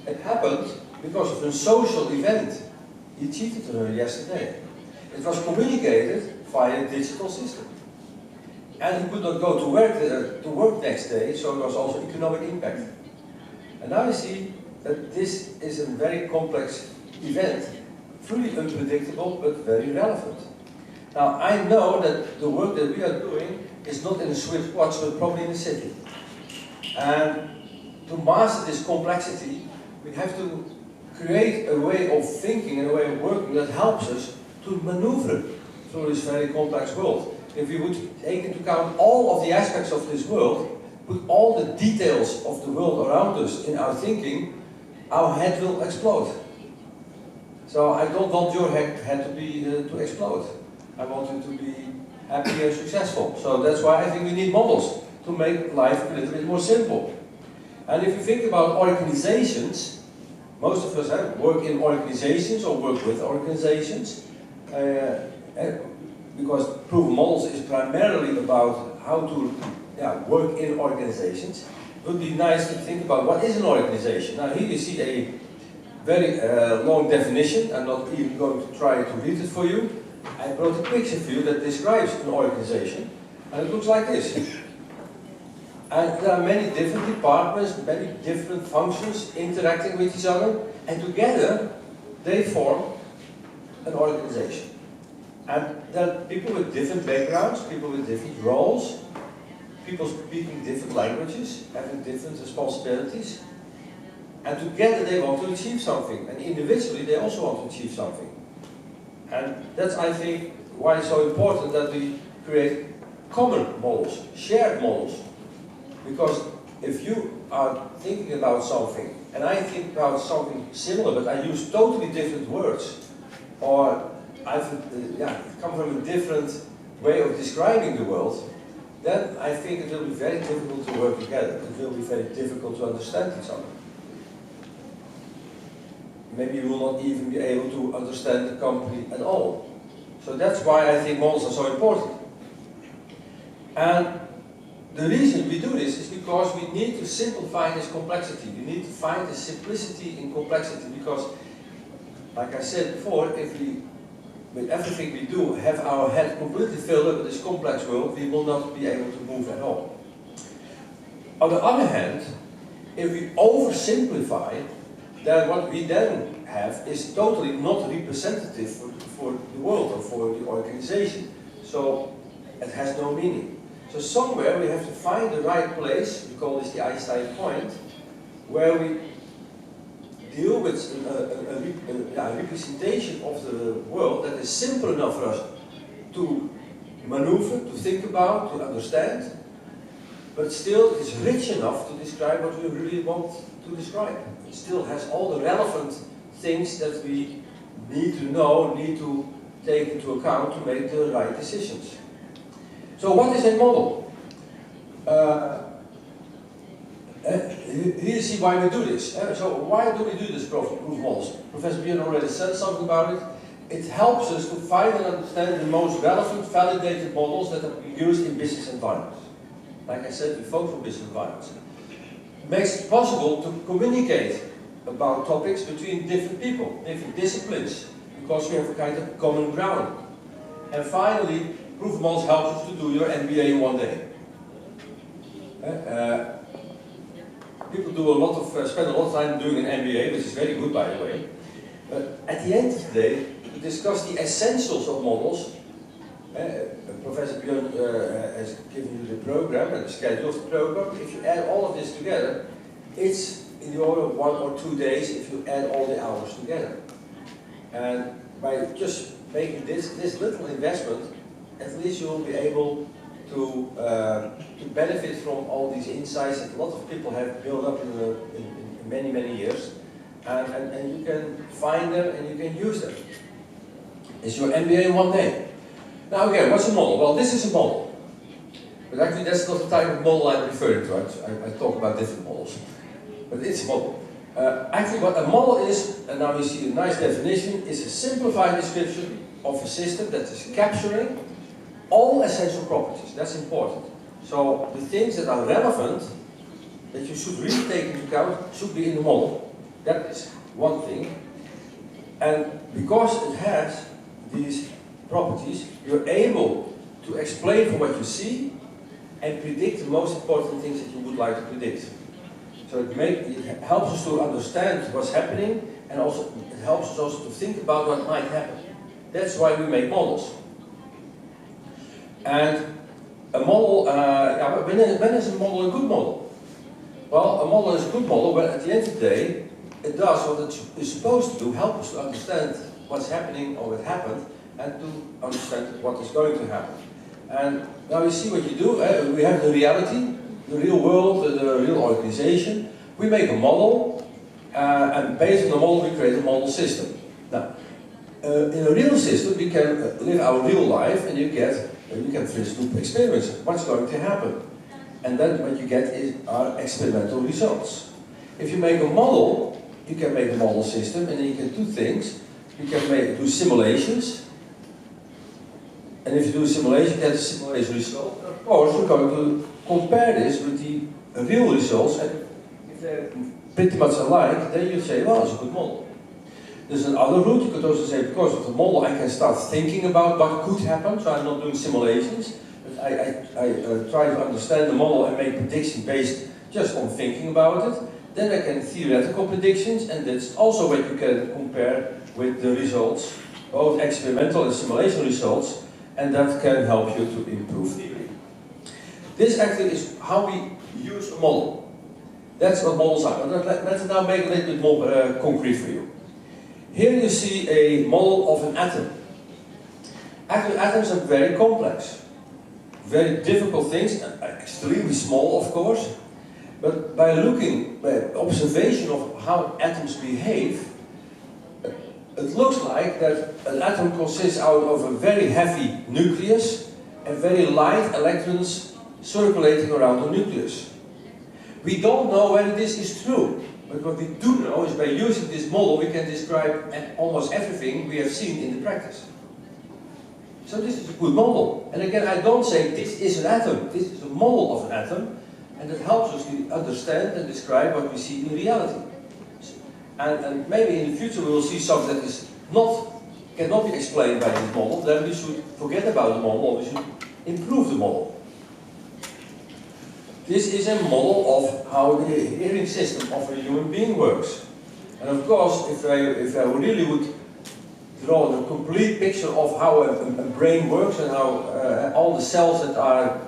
It happened because of a social event. He cheated on her yesterday. It was communicated via a digital system. And he could not go to work next day, so there was also economic impact. And now you see that this is a very complex event, truly unpredictable but very relevant. Now I know that the work that we are doing is not in a Swiss watch, but probably in a city. And to master this complexity, we have to create a way of thinking and a way of working that helps us to maneuver through this very complex world. If we would take into account all of the aspects of this world, put all the details of the world around us in our thinking, our head will explode. So I don't want your head to explode. I want you to be happy and successful. So that's why I think we need models to make life a little bit more simple. And if you think about organizations, most of us work in organizations or work with organizations. Because proof of models is primarily about how to work in organizations. It would be nice to think about what is an organization. Now here you see a very long definition. I'm not even going to try to read it for you. I brought a picture for you that describes an organization, and it looks like this. And there are many different departments, many different functions interacting with each other, and together they form an organization. And there are people with different backgrounds, people with different roles, people speaking different languages, having different responsibilities. And together they want to achieve something. And individually they also want to achieve something. And that's, I think, why it's so important that we create common models, shared models. Because if you are thinking about something, and I think about something similar, but I use totally different words, or I've come from a different way of describing the world, then I think it will be very difficult to work together. It will be very difficult to understand each other. Maybe you will not even be able to understand the company at all. So that's why I think models are so important. And the reason we do this is because we need to simplify this complexity. We need to find the simplicity in complexity because, like I said before, if we, with everything we do, have our head completely filled up with this complex world, we will not be able to move at all. On the other hand, if we oversimplify, then what we then have is totally not representative for the world or for the organization. So it has no meaning. So somewhere we have to find the right place, we call this the Einstein point, where we deal with a representation of the world that is simple enough for us to maneuver, to think about, to understand, but still is rich enough to describe what we really want to describe. It still has all the relevant things that we need to know, need to take into account to make the right decisions. So what is a model? Here you see why we do this. So why do we do this proof models? Professor Björn already said something about it. It helps us to find and understand the most relevant, validated models that are used in business environments. Like I said, we focus on business environments. It makes it possible to communicate about topics between different people, different disciplines, because we have a kind of common ground. And finally, proof models help us to do your MBA in one day. People do spend a lot of time doing an MBA, which is very good, by the way. But at the end of the day, to discuss the essentials of models, Professor Björn has given you the program and the schedule of the program. If you add all of this together, it's in the order of 1 or 2 days if you add all the hours together. And by just making this little investment, at least you will be able to benefit from all these insights that a lot of people have built up in many, many years. And you can find them and you can use them. It's your MBA in one day. Now again, what's a model? Well, this is a model. But actually that's not the type of model I'm referring to. I talk about different models. But it's a model. Actually what a model is, and now you see a nice definition, is a simplified description of a system that is capturing all essential properties. That's important. So the things that are relevant, that you should really take into account, should be in the model. That is one thing. And because it has these properties, you're able to explain from what you see and predict the most important things that you would like to predict. So it helps us to understand what's happening, and also it helps us also to think about what might happen. That's why we make models. And a model, when is a model a good model? Well, a model is a good model when at the end of the day, it does what it is supposed to do, help us to understand what's happening or what happened, and to understand what is going to happen. And now you see what you do. We have the reality, the real world, the real organization. We make a model, and based on the model we create a model system. Now, in a real system we can live our real life, and you can for instance experiments. What's going to happen? And then what you get are experimental results. If you make a model, you can make a model system, and then you can do things. You can do simulations. And if you do a simulation, you get a simulation result. Of course, we're going to compare this with the real results, and if they're pretty much alike, then you say, well, it's a good model. There's another route. You could also say, because of the model, I can start thinking about what could happen, so I'm not doing simulations. But I try to understand the model and make predictions based just on thinking about it. Then I can theoretical predictions, and that's also what you can compare with the results both experimental and simulation results, and that can help you to improve theory. This actually is how we use a model. That's what models are. Let's now make it a little bit more concrete for you. Here you see a model of an atom. Actually, atoms are very complex, very difficult things, extremely small, of course. But by looking, by observation of how atoms behave, it looks like that an atom consists out of a very heavy nucleus and very light electrons circulating around the nucleus. We don't know whether this is true, but what we do know is by using this model we can describe almost everything we have seen in the practice. So this is a good model. And again, I don't say this is an atom, this is a model of an atom, and it helps us to understand and describe what we see in reality. And maybe in the future we will see something that is cannot be explained by this model, then we should forget about the model, or we should improve the model. This is a model of how the hearing system of a human being works. And of course, if I really would draw the complete picture of how a brain works and how all the cells that are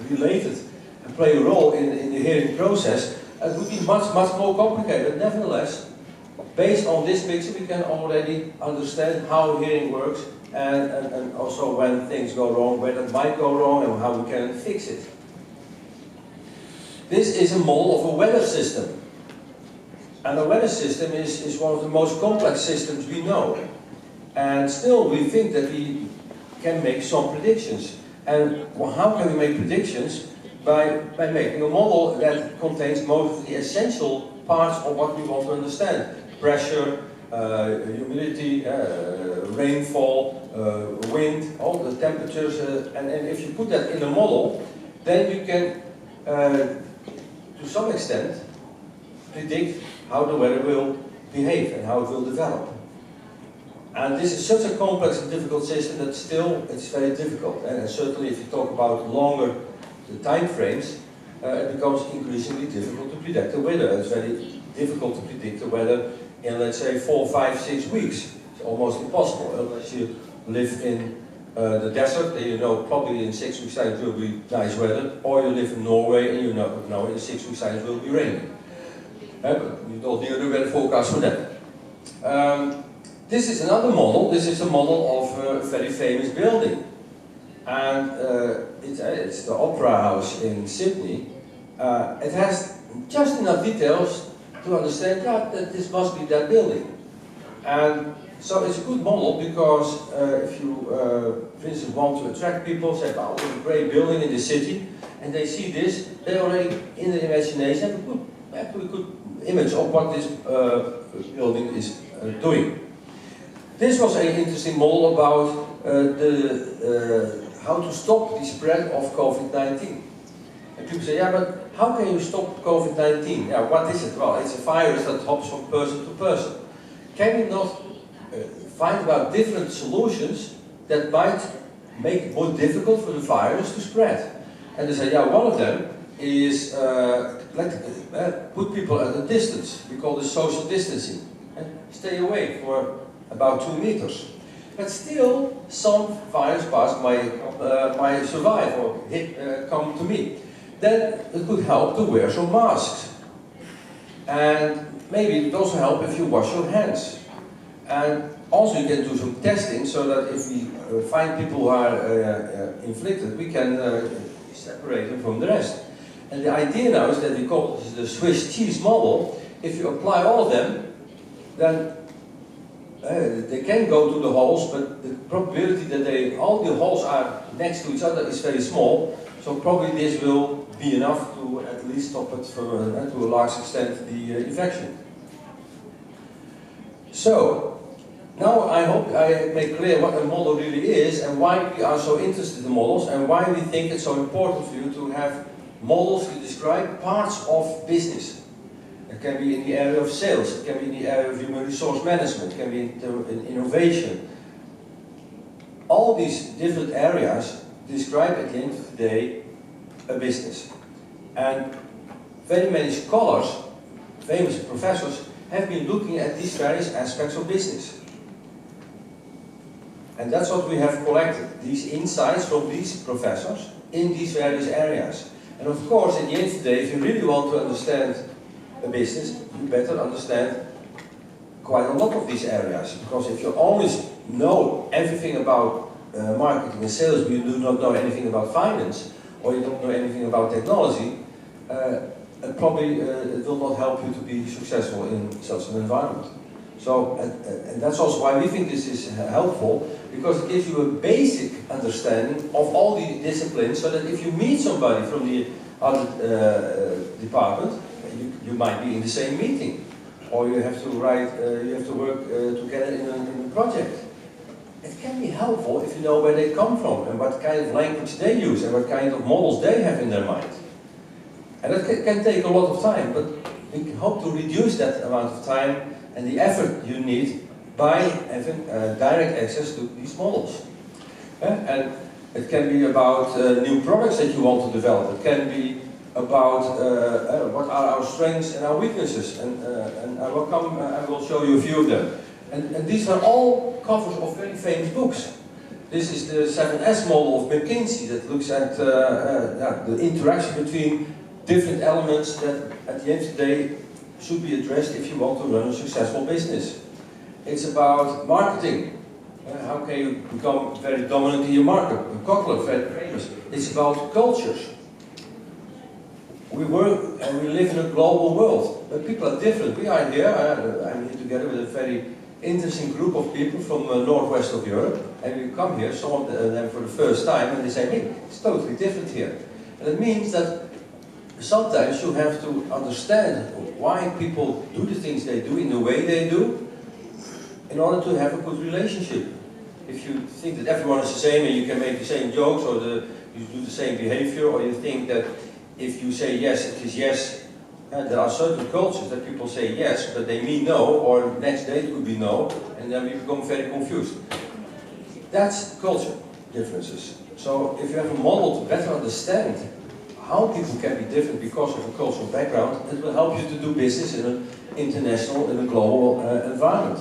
related and play a role in the hearing process, it would be much more complicated. Nevertheless, based on this picture we can already understand how hearing works and also when things go wrong, where that might go wrong and how we can fix it. This is a model of a weather system. And a weather system is one of the most complex systems we know. And still we think that we can make some predictions. And how can we make predictions? By making a model that contains most of the essential parts of what we want to understand. Pressure, humidity, rainfall, wind, all the temperatures. And if you put that in a model, then you can, to some extent, predict how the weather will behave and how it will develop. And this is such a complex and difficult system that still it's very difficult. And certainly if you talk about longer time frames, it becomes increasingly difficult to predict the weather. It's very difficult to predict the weather in, let's say, 4, 5, 6 weeks. It's almost impossible unless you live in the desert, and you know probably in 6 weeks' time it will be nice weather, or you live in Norway and you know in 6 weeks' time it will be raining. But you don't need a weather forecast for that. This is another model. This is a model of a very famous building. And it's the Opera House in Sydney. It has just enough details to understand that this must be that building. And so it's a good model because if you, for instance, want to attract people, say, oh, there's a great building in the city, and they see this, they already, in their imagination, have a good image of what this building is doing. This was an interesting model about how to stop the spread of COVID-19. And people say, yeah, but how can you stop COVID-19? Yeah, what is it? Well, it's a virus that hops from person to person. Can we not find about different solutions that might make it more difficult for the virus to spread? And they say, yeah, one of them is put people at a distance. We call this social distancing. And stay away for about 2 meters. But still, some virus parts might survive or come to me. Then it could help to wear some masks. And maybe it would also help if you wash your hands. And also you can do some testing so that if we find people who are inflicted, we can separate them from the rest. And the idea now is that we call this the Swiss cheese model. If you apply all of them, then they can go to the holes, but the probability that all the holes are next to each other is very small. So probably this will be enough to at least stop it from, to a large extent, the infection. So, now I hope I make clear what a model really is and why we are so interested in models and why we think it's so important for you to have models to describe parts of business. It can be in the area of sales, it can be in the area of human resource management, it can be in innovation. All these different areas describe at the end of the day a business. And very many scholars, famous professors, have been looking at these various aspects of business. And that's what we have collected, these insights from these professors in these various areas. And of course, at the end of the day, if you really want to understand a business, you better understand quite a lot of these areas. Because if you only know everything about marketing and sales, but you do not know anything about finance, or you don't know anything about technology, probably it will not help you to be successful in such an environment. So, and that's also why we think this is helpful, because it gives you a basic understanding of all the disciplines, so that if you meet somebody from the other department, you might be in the same meeting, or you have to write, you have to work together in a project. It can be helpful if you know where they come from and what kind of language they use and what kind of models they have in their mind. And that can take a lot of time, but we can hope to reduce that amount of time and the effort you need by having direct access to these models. And it can be about new products that you want to develop. It can be about what are our strengths and our weaknesses. And I will show you a few of them. And these are all covers of very famous books. This is the 7S model of McKinsey that looks at the interaction between different elements that at the end of the day should be addressed if you want to run a successful business. It's about marketing. How can you become very dominant in your market? Kotler, very famous. It's about cultures. We work and we live in a global world, but people are different. We are here, I'm here together with a very interesting group of people from northwest of Europe, and we come here, some of them for the first time, and they say, hey, it's totally different here. And it means that sometimes you have to understand why people do the things they do in the way they do, in order to have a good relationship. If you think that everyone is the same and you can make the same jokes, or you do the same behavior, or you think that if you say yes, it is yes, there are certain cultures that people say yes, but they mean no, or next day it could be no, and then we become very confused. That's culture differences. So if you have a model to better understand how people can be different because of a cultural background, it will help you to do business in an international, in a global environment.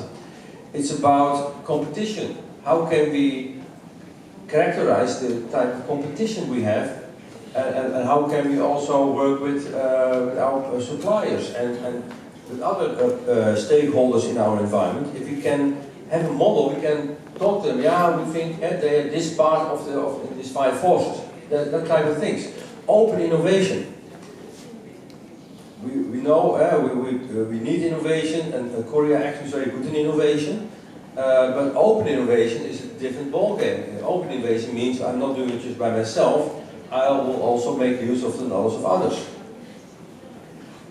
It's about competition. How can we characterize the type of competition we have, and how can we also work with our suppliers and with other stakeholders in our environment. If we can have a model, we can talk to them, yeah, we think they are this part of these 5 forces, that kind of things. Open innovation. We know we need innovation, and Korea actually is very good in innovation, but open innovation is a different ballgame. Open innovation means I'm not doing it just by myself, I will also make use of the knowledge of others.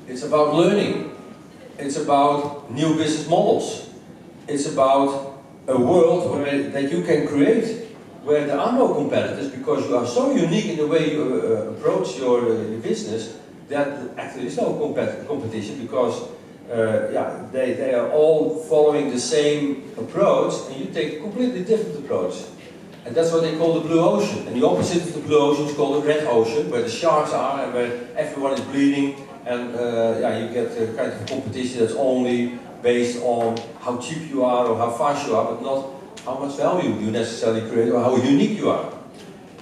It's about learning. It's about new business models. It's about a world that you can create where there are no competitors, because you are so unique in the way you approach your business that actually is no competition, because they are all following the same approach and you take a completely different approach. And that's what they call the blue ocean. And the opposite of the blue ocean is called the red ocean, where the sharks are and where everyone is bleeding, and you get a kind of competition that's only based on how cheap you are or how fast you are, but not how much value you necessarily create or how unique you are.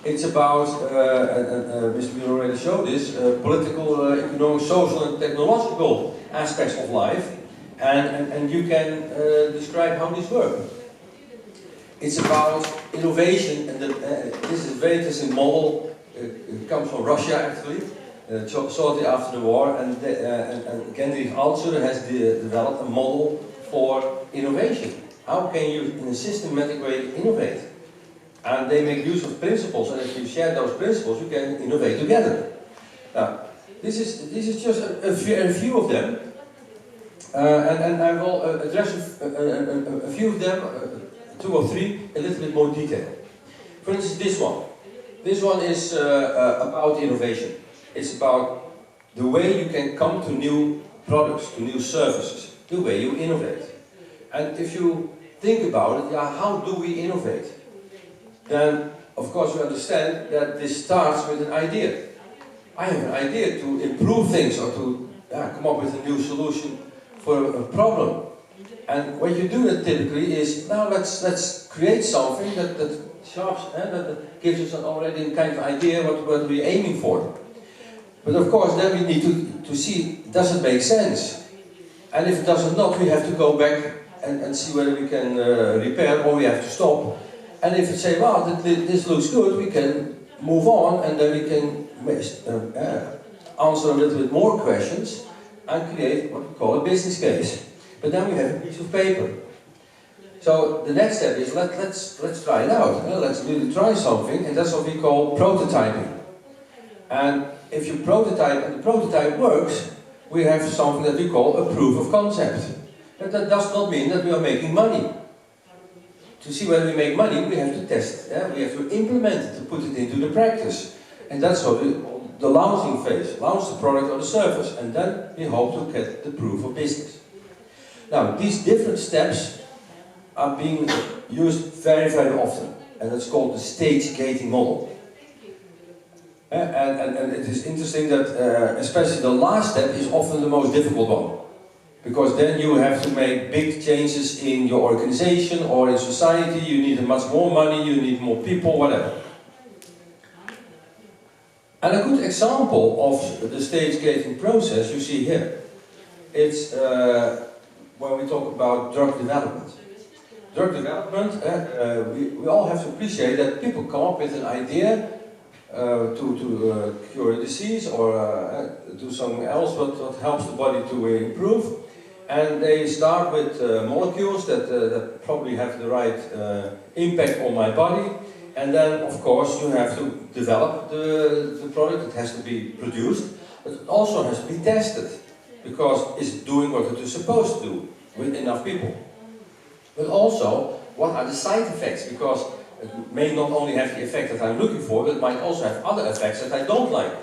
It's about, Mr. Mueller already showed this, political, economic, social and technological aspects of life, and you can describe how these work. It's about innovation, and this is a very interesting model. It comes from Russia actually, shortly after the war, and Gendrich Altshuler has developed a model for innovation. How can you, in a systematic way, innovate? And they make use of principles, and if you share those principles, you can innovate together. Now, this is just a few of them, and I will address a few of them, 2 or 3, a little bit more detail. For instance, this one. This one is about innovation. It's about the way you can come to new products, to new services, the way you innovate. And if you think about it, how do we innovate? Then, of course, you understand that this starts with an idea. I have an idea to improve things or to come up with a new solution for a problem. And what you do then typically is, now let's create something that that gives us already a kind of idea what we're aiming for. But of course then we need to see, does it make sense? And if it does not, we have to go back and see whether we can repair, or we have to stop. And if you say, well, this looks good, we can move on, and then we can answer a little bit more questions and create what we call a business case. But then we have a piece of paper. So the next step is let's try it out. Let's really try something, and that's what we call prototyping. And if you prototype and the prototype works, we have something that we call a proof of concept. But that does not mean that we are making money. To see whether we make money, we have to test. We have to implement it, to put it into the practice. And that's how the launching phase, launch the product or the service, and then we hope to get the proof of business. Now, these different steps are being used very, very often, and it's called the stage gating model. And it is interesting that especially the last step is often the most difficult one, because then you have to make big changes in your organization or in society. You need much more money, you need more people, whatever. And a good example of the stage gating process you see here. It's when we talk about drug development. Drug development, we all have to appreciate that people come up with an idea to cure a disease or do something else what helps the body to improve. And they start with molecules that probably have the right impact on my body. And then, of course, you have to develop the product. It has to be produced, but it also has to be tested, because it's doing what it is supposed to do with enough people. But also, what are the side effects? Because it may not only have the effect that I'm looking for, but it might also have other effects that I don't like.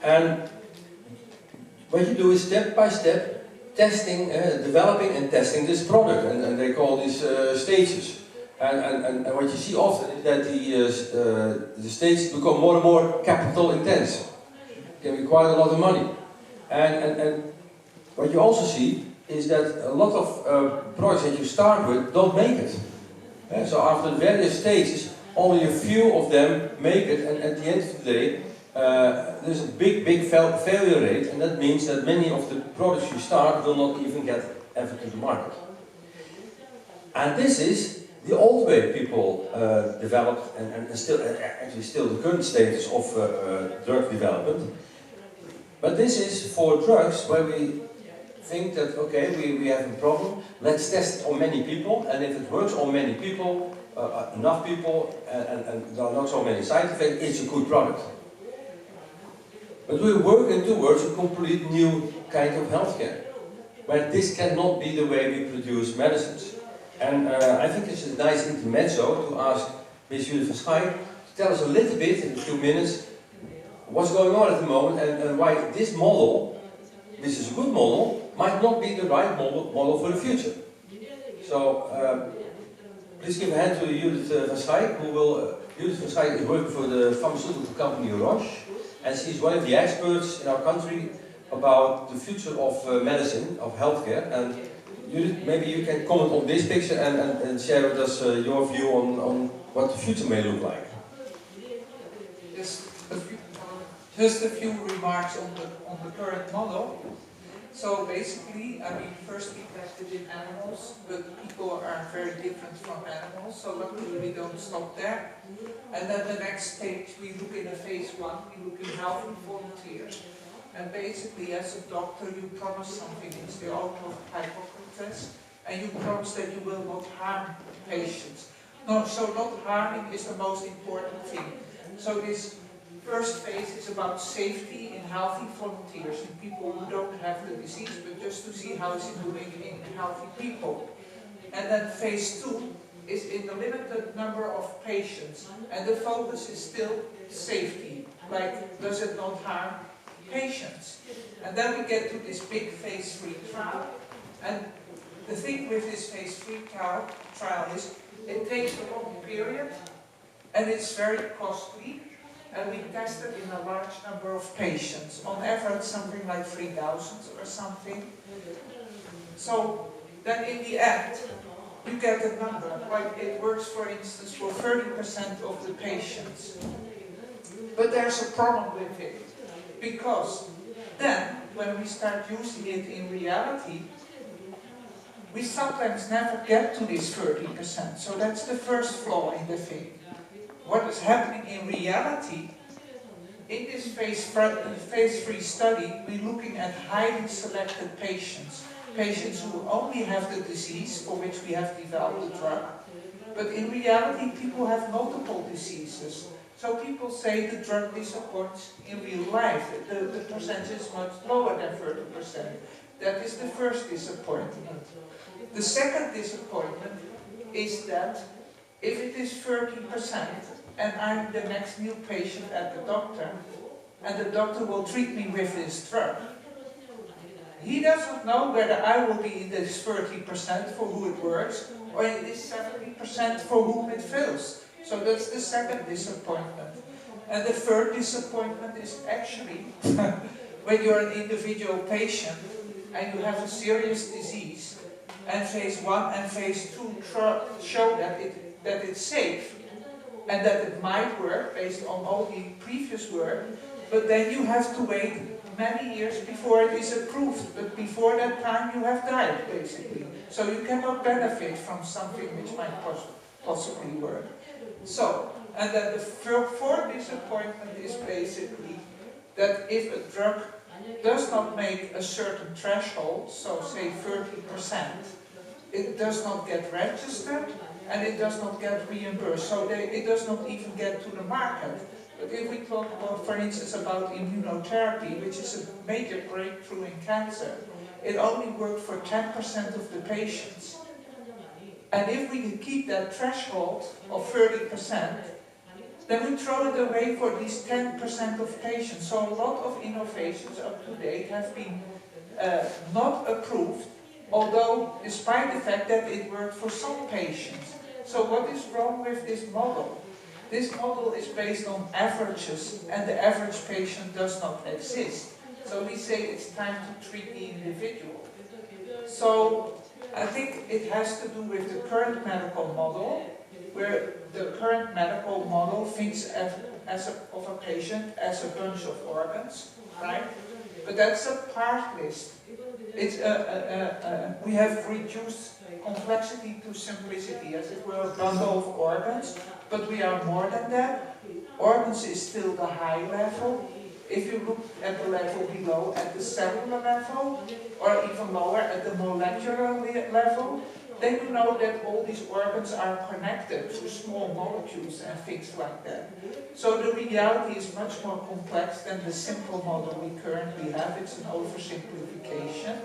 And what you do is step by step testing, developing and testing this product, and they call these stages. And what you see often is that the stages become more and more capital intense. It can be quite a lot of money. And what you also see is that a lot of projects that you start with don't make it. So after the various stages, only a few of them make it, and at the end of the day, there's a big failure rate, and that means that many of the products you start will not even get ever to the market. And this is the old way people developed, and still the current status of drug development. But this is for drugs where we think that, okay, we have a problem, let's test it on many people, and if it works on many people, enough people, and there are not so many side effects, it's a good product. But we're working towards a complete new kind of healthcare, where this cannot be the way we produce medicines. And I think it's a nice intermezzo to ask Ms. Judith van Schaik to tell us a little bit, in a few minutes, what's going on at the moment, and why this model, this is a good model, might not be the right model for the future. So, please give a hand to Judith van Schaik, Judith van Schaik is working for the pharmaceutical company Roche, and she's one of the experts in our country about the future of medicine, of healthcare. And Judith, maybe you can comment on this picture and share with us your view on what the future may look like. Yes, just a few remarks on the current model. So basically, I mean, first we tested in animals, but people are very different from animals, so luckily we don't stop there. And then the next stage, we look in a phase 1, we look in healthy volunteers. And basically, as a doctor, you promise something, it's the oath of Hippocrates, and you promise that you will not harm patients. No, so not harming is the most important thing. So this first phase is about safety in healthy volunteers, in people who don't have the disease, but just to see how is it doing in healthy people. And then phase 2 is in the limited number of patients, and the focus is still safety, like does it not harm patients. And then we get to this big phase 3 trial, and the thing with this phase 3 trial is it takes a long period, and it's very costly. And we tested in a large number of patients, on average something like 3,000 or something. So then in the end, you get a number. Like it works, for instance, for 30% of the patients. But there's a problem with it, because then, when we start using it in reality, we sometimes never get to this 30%. So that's the first flaw in the thing. What is happening in reality, in this phase 3 study, we're looking at highly selected patients. Patients who only have the disease for which we have developed the drug. But in reality, people have multiple diseases. So people say the drug disappoints in real life. The percentage is much lower than 30%. That is the first disappointment. The second disappointment is that if it is 30% and I'm the next new patient at the doctor, and the doctor will treat me with this drug, he doesn't know whether I will be in this 30% for who it works, or in this 70% for whom it fails. So that's the second disappointment. And the third disappointment is actually when you're an individual patient and you have a serious disease, and phase 1 and phase 2 show that it's safe and that it might work based on all the previous work, but then you have to wait many years before it is approved. But before that time you have died, basically. So you cannot benefit from something which might possibly work. So, and then the fourth disappointment is basically that if a drug does not make a certain threshold, so say 30%, it does not get registered and it does not get reimbursed. So it does not even get to the market. But if we talk about, for instance, about immunotherapy, which is a major breakthrough in cancer, it only worked for 10% of the patients. And if we keep that threshold of 30%, then we throw it away for these 10% of patients. So a lot of innovations up to date have been not approved, although despite the fact that it worked for some patients. So what is wrong with this model? This model is based on averages, and the average patient does not exist. So we say it's time to treat the individual. So I think it has to do with the current medical model, where the current medical model thinks of a patient as a bunch of organs, right? But that's a part list. It's we have reduced complexity to simplicity, as it were a bundle of organs, but we are more than that. Organs is still the high level. If you look at the level below, at the cellular level, or even lower at the molecular level, then you know that all these organs are connected to small molecules and things like that. So the reality is much more complex than the simple model we currently have. It's an oversimplification.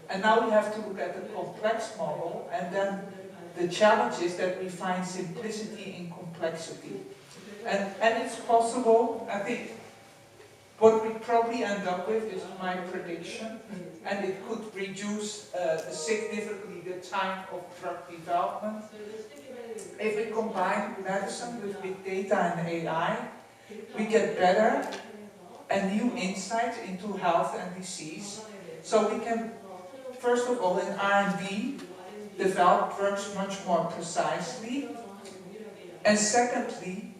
And now we have to look at the complex model, and then the challenge is that we find simplicity in complexity. And it's possible, I think, what we probably end up with is my prediction, and it could reduce significantly the time of drug development. If we combine medicine with big data and AI, we get better and new insights into health and disease. So we can, first of all, in R&D, develop drugs much more precisely. And secondly,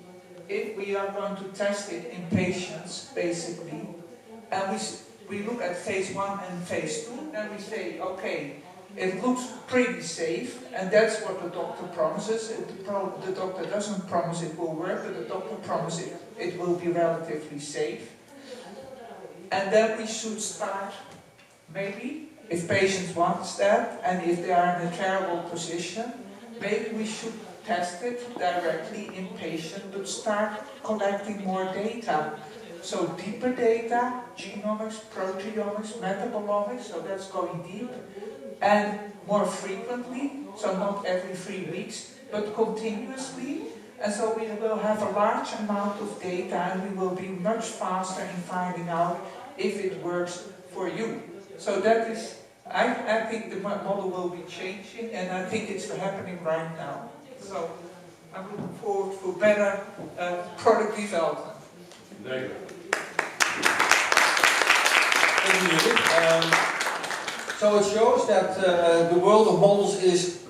if we are going to test it in patients, basically, and we look at phase 1 and phase 2, then we say, okay, it looks pretty safe, and that's what the doctor promises. The doctor doesn't promise it will work, but the doctor promises it will be relatively safe. And then we should start, maybe, if patients want that, and if they are in a terrible position, maybe we should test it directly in patients, but start collecting more data. So deeper data, genomics, proteomics, metabolomics, so that's going deep, and more frequently, so not every 3 weeks, but continuously. And so we will have a large amount of data, and we will be much faster in finding out if it works for you. So that is, I think the model will be changing, and I think it's happening right now. So I'm looking forward for better product development. Thank you. Thank you. So it shows that the world of models is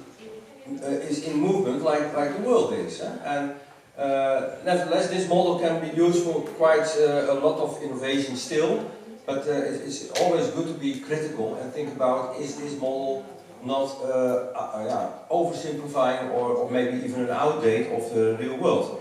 in movement like the world is. And nevertheless, this model can be used for quite a lot of innovation still, but it's always good to be critical and think about, is this model not oversimplifying or maybe even an outdate of the real world.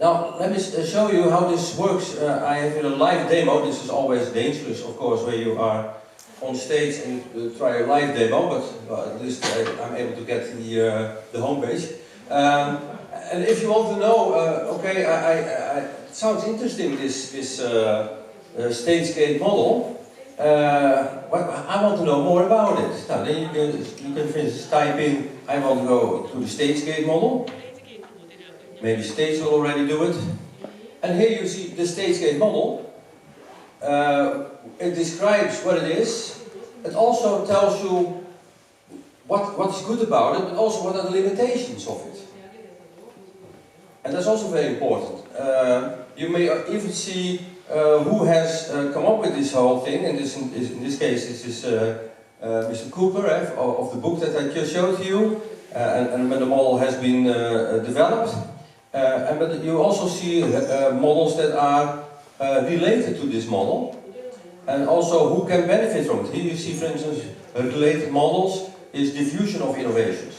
Now let me show you how this works. I have a live demo. This is always dangerous, of course, where you are on stage and try a live demo, but at least I'm able to get the homepage. And if you want to know, it sounds interesting, this StageGate model. I want to know more about it. Now, then you can for instance type in, I want to go to the StageGate model. Maybe Stage will already do it. And here you see the StageGate model. It describes what it is. It also tells you what's good about it, but also what are the limitations of it. And that's also very important. You may even see who has come up with this whole thing. And in this case, this is Mr. Cooper of the book that I just showed to you. And when the model has been developed. But you also see models that are related to this model. And also who can benefit from it. Here you see, for instance, related models is diffusion of innovations.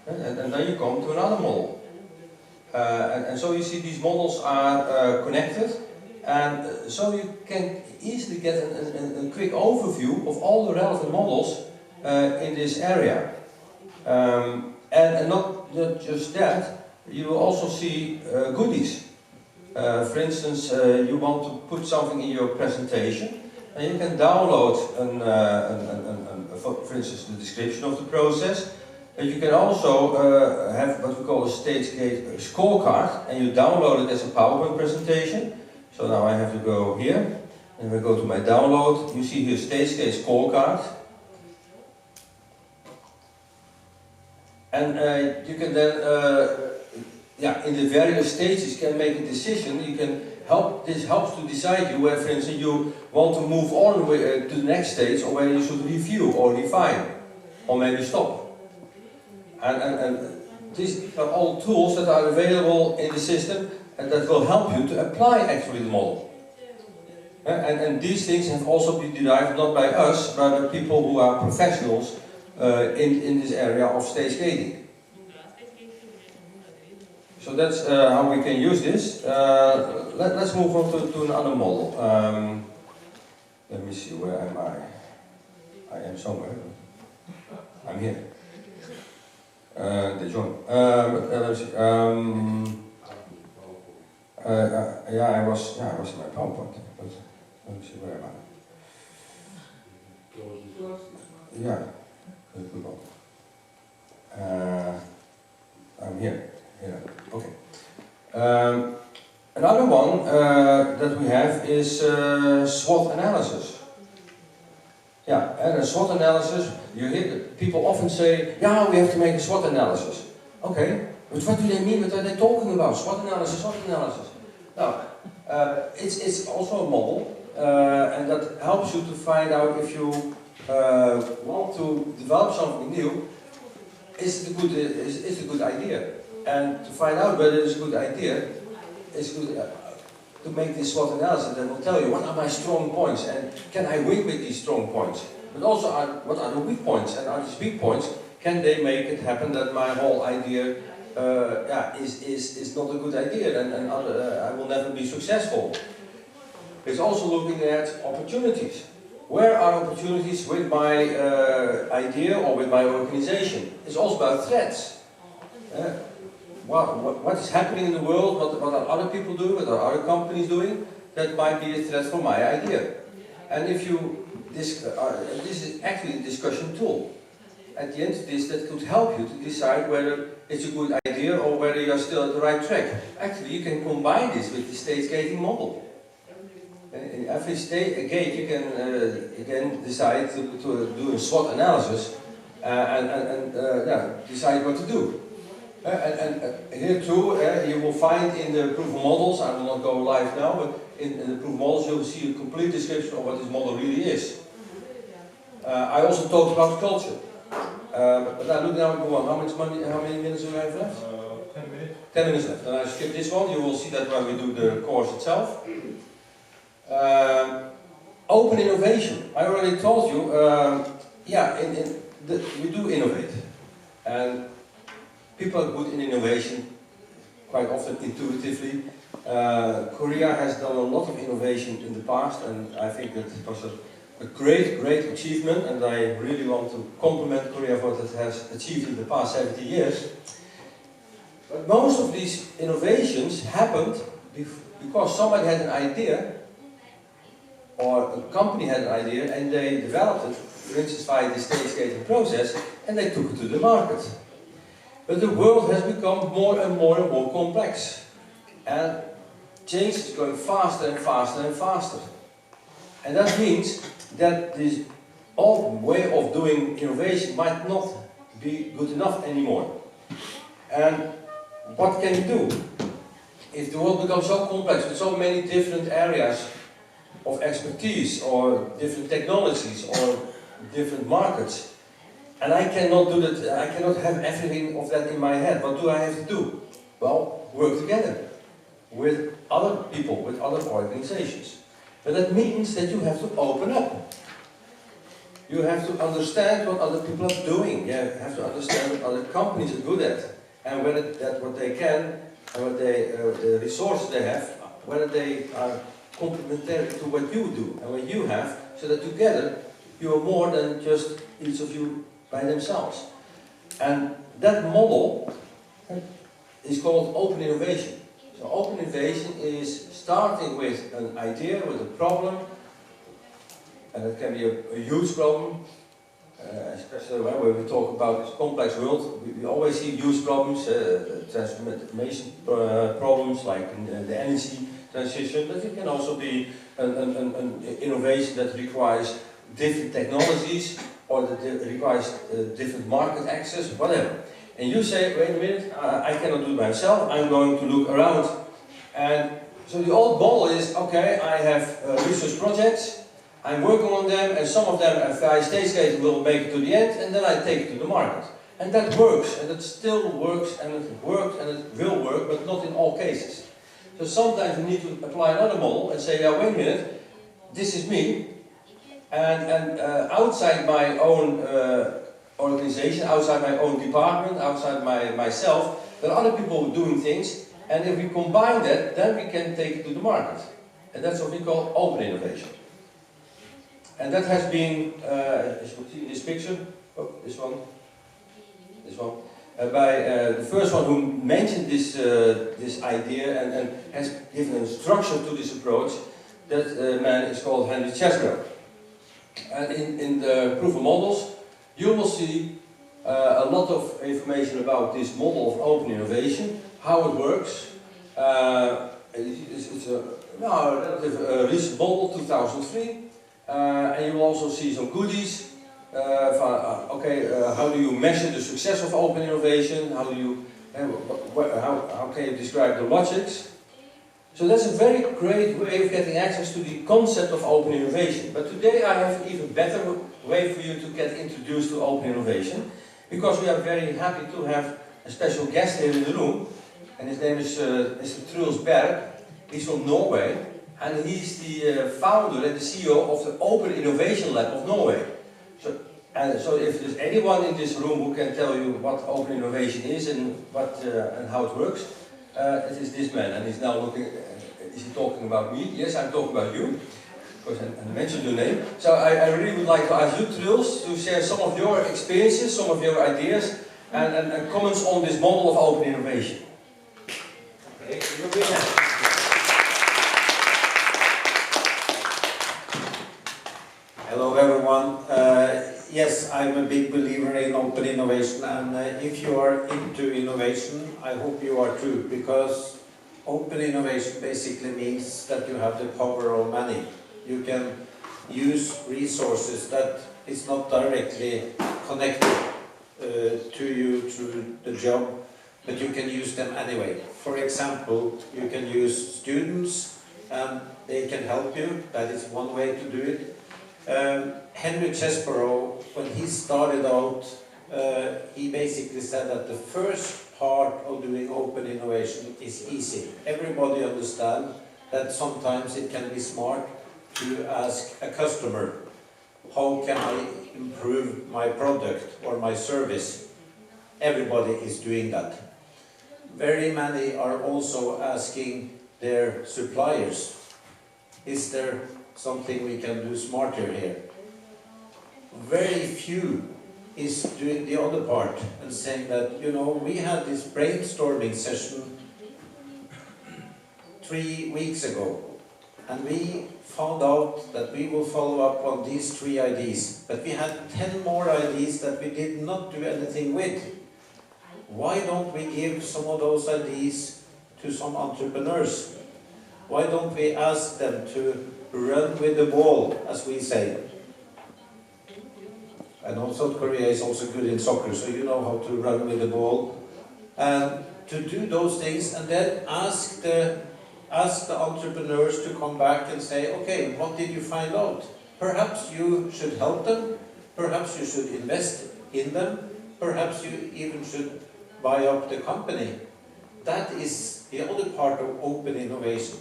And then you come to another model. And so you see these models are connected, and so you can easily get a quick overview of all the relevant models in this area. And not just that, you will also see goodies. For instance, you want to put something in your presentation, and you can download, for instance, the description of the process. But you can also have what we call a StageGate scorecard, and you download it as a PowerPoint presentation. So now I have to go here, and we go to my download. You see here StageGate scorecard. And you can then, in the various stages, can make a decision. You can this helps to decide you where, for instance, you want to move on to the next stage, or whether you should review or refine, or maybe stop. And these are all tools that are available in the system and that will help you to apply actually the model. And these things have also been derived not by us, but by people who are professionals in this area of stage gating. So that's how we can use this. Let's move on to another model. Let me see, where am I? I am somewhere. I'm here. They join. Let me see. I was in my PowerPoint, but let me see, where am I? Yeah, good one. I'm here. Okay. Another one that we have is SWOT analysis. Yeah, and a SWOT analysis, you hear people often say, yeah, we have to make a SWOT analysis. Okay, but what do they mean? What are they talking about? SWOT analysis, SWOT analysis. Now, it's also a model, and that helps you to find out if you want to develop something new, is it a good idea? And to find out whether it's a good idea, it's good to make this SWOT analysis that will tell you what are my strong points and can I win with these strong points. But also what are the weak points, and are these weak points, can they make it happen that my whole idea is not a good idea and I will never be successful. It's also looking at opportunities. Where are opportunities with my idea or with my organization? It's also about threats. What is happening in the world, what are other people doing, what are other companies doing, that might be a threat for my idea. And if you, this is actually a discussion tool. At the end of this, that could help you to decide whether it's a good idea or whether you're still at the right track. Actually, you can combine this with the stage gating model. In every gate, you can again decide to do a SWOT analysis and decide what to do. And here too, you will find in the proof of models, I will not go live now, but in the proof of models you will see a complete description of what this model really is. I also talked about culture. But I look now, go on, how many minutes do I have left? 10 minutes. 10 minutes left. And I skip this one, you will see that when we do the course itself. Open innovation. I already told you, we do innovate. And people are good in innovation, quite often intuitively. Korea has done a lot of innovation in the past, and I think that it was a great achievement, and I really want to compliment Korea for what it has achieved in the past 70 years. But most of these innovations happened because somebody had an idea, or a company had an idea, and they developed it, for instance via the stage gating process, and they took it to the market. But the world has become more and more complex, and change is going faster and faster and faster. And that means that this old way of doing innovation might not be good enough anymore. And what can you do? If the world becomes so complex with so many different areas of expertise or different technologies or different markets, and I cannot do that, I cannot have everything of that in my head. What do I have to do? Well, work together with other people, with other organizations. But that means that you have to open up. You have to understand what other people are doing. You have to understand what other companies are good at, and whether that what they can, and what the resources they have, whether they are complementary to what you do and what you have, so that together you are more than just each of you by themselves. And that model is called open innovation. So open innovation is starting with an idea, with a problem, and it can be a huge problem, especially when we talk about this complex world. We always see huge problems, transformation problems like the energy transition, but it can also be an innovation that requires different technologies or that requires different market access, whatever. And you say, wait a minute, I cannot do it myself, I'm going to look around. And so the old model is, okay, I have research projects, I'm working on them, and some of them, if I stage gate, will make it to the end, and then I take it to the market. And that works, and it still works, and it worked, and it will work, but not in all cases. So sometimes you need to apply another model and say, yeah, wait a minute, this is me, and outside my own organization, outside my own department, outside myself, there are other people doing things, and if we combine that, then we can take it to the market. And that's what we call open innovation. And that has been, as you can see in this picture, this one, by the first one who mentioned this, this idea and has given a structure to this approach, that man is called Henry Chesbrough. And in the proof of models, you will see a lot of information about this model of open innovation, how it works. It's a relative recent model, 2003. And you will also see some goodies. How do you measure the success of open innovation? How do you, how can you describe the logics? So that's a very great way of getting access to the concept of open innovation. But today I have an even better way for you to get introduced to open innovation, because we are very happy to have a special guest here in the room, and his name is Mr. Truls Berg. He's from Norway, and he's the founder and the CEO of the Open Innovation Lab of Norway. So if there's anyone in this room who can tell you what open innovation is and what and how it works, it is this man, and he's now looking. Is he talking about me? Yes, I'm talking about you, because I mentioned your name. So I really would like to ask you, Truls, to share some of your experiences, some of your ideas, and comments on this model of open innovation. Okay, you'll be there. Hello everyone. Yes, I'm a big believer in open innovation, and if you are into innovation, I hope you are too, because open innovation basically means that you have the power of money. You can use resources that is not directly connected to you through the job, but you can use them anyway. For example, you can use students and they can help you. That is one way to do it. Henry Chesborough, when he started out, he basically said that the first part of doing open innovation is easy. Everybody understands that sometimes it can be smart to ask a customer, how can I improve my product or my service? Everybody is doing that. Very many are also asking their suppliers, is there something we can do smarter here? Very few is doing the other part and saying that, you know, we had this brainstorming session 3 weeks ago, and we found out that we will follow up on these 3 ideas, but we had 10 more ideas that we did not do anything with. Why don't we give some of those ideas to some entrepreneurs? Why don't we ask them to run with the ball, as we say? I know South Korea is also good in soccer, so you know how to run with the ball. And to do those things, and then ask the entrepreneurs to come back and say, okay, what did you find out? Perhaps you should help them, perhaps you should invest in them, perhaps you even should buy up the company. That is the other part of open innovation.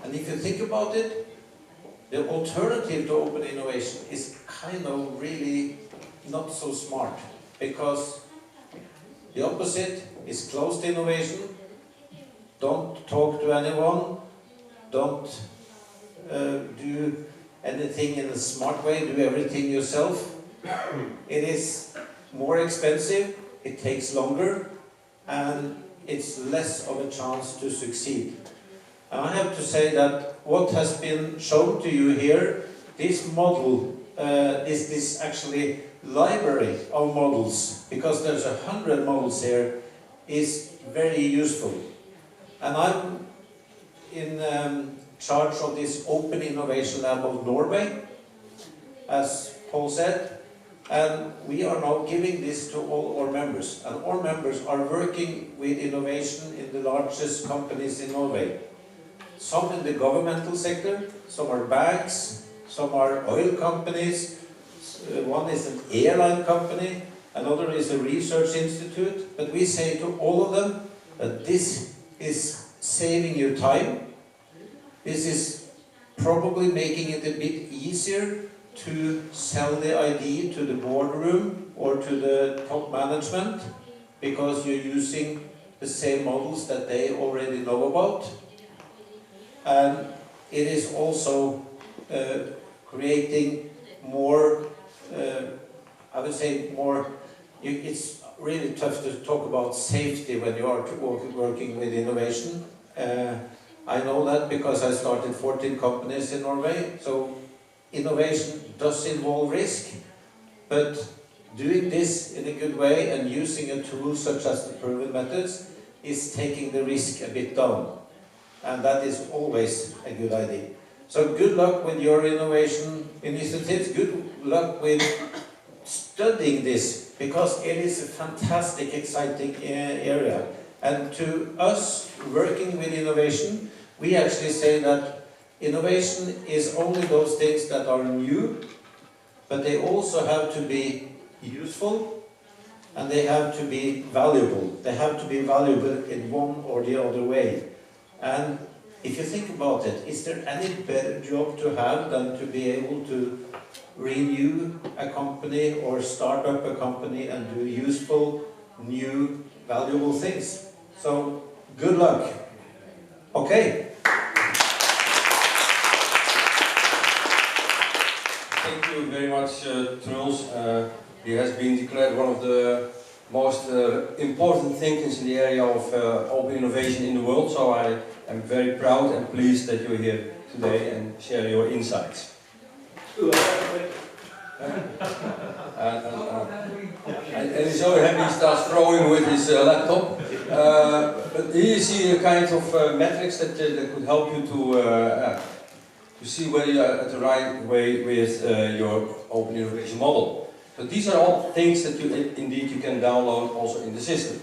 And if you think about it, the alternative to open innovation is kind of really not so smart, because the opposite is closed innovation. Don't talk to anyone, don't do anything in a smart way, do everything yourself. It is more expensive, it takes longer, and it's less of a chance to succeed. And I have to say that what has been shown to you here, this model, this actually library of models, because there's 100 models here, is very useful. And I'm in charge of this Open Innovation Lab of Norway, as Paul said, and we are now giving this to all our members. And our members are working with innovation in the largest companies in Norway. Some in the governmental sector, some are banks, some are oil companies, one is an airline company, another is a research institute. But we say to all of them that this is saving you time. This is probably making it a bit easier to sell the idea to the boardroom or to the top management, because you're using the same models that they already know about. And it is also creating more, I would say more, it's really tough to talk about safety when you are working with innovation. I know that because I started 14 companies in Norway, so innovation does involve risk, but doing this in a good way and using a tool such as the proven methods is taking the risk a bit down. And that is always a good idea. So good luck with your innovation initiatives, good luck with studying this, because it is a fantastic, exciting area. And to us, working with innovation, we actually say that innovation is only those things that are new, but they also have to be useful, and they have to be valuable. They have to be valuable in one or the other way. And if you think about it, is there any better job to have than to be able to renew a company or start up a company and do useful, new, valuable things? So, good luck. Okay. Thank you very much, Truls. He has been declared one of the most important thinkers in the area of open innovation in the world, so I am very proud and pleased that you're here today and share your insights. And he's so happy he starts throwing with his laptop. But here you see a kind of metrics that could help you to see whether you are at the right way with your open innovation model. But these are all things that you can download also in the system.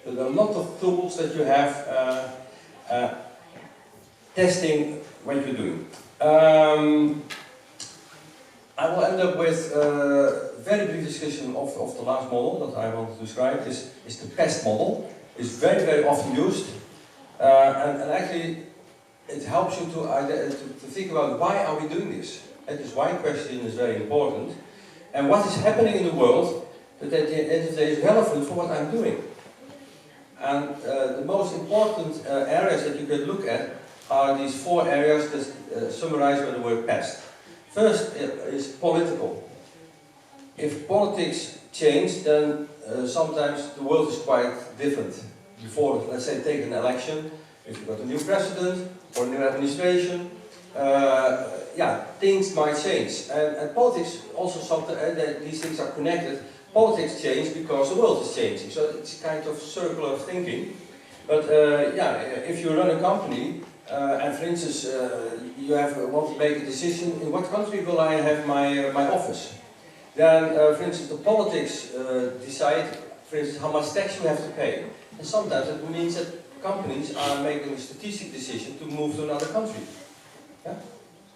So there are a lot of tools that you have testing what you're doing. I will end up with a very brief discussion of the last model that I want to describe. Is the PEST model. It's very, very often used. And actually, it helps you to think about why are we doing this. And this why question is very important. And what is happening in the world that at the end of the day is relevant for what I'm doing. And the most important areas that you can look at are these 4 areas that summarized by the word PEST. First is political. If politics change, then sometimes the world is quite different. Before, let's say, take an election, if you've got a new president or a new administration, yeah, things might change. And politics also something, these things are connected. Politics change because the world is changing. So it's kind of circular thinking. But yeah, if you run a company, and for instance, you want to make a decision, in what country will I have my office? Then, for instance, the politics decide, for instance, how much tax you have to pay. And sometimes it means that companies are making a strategic decision to move to another country. Yeah?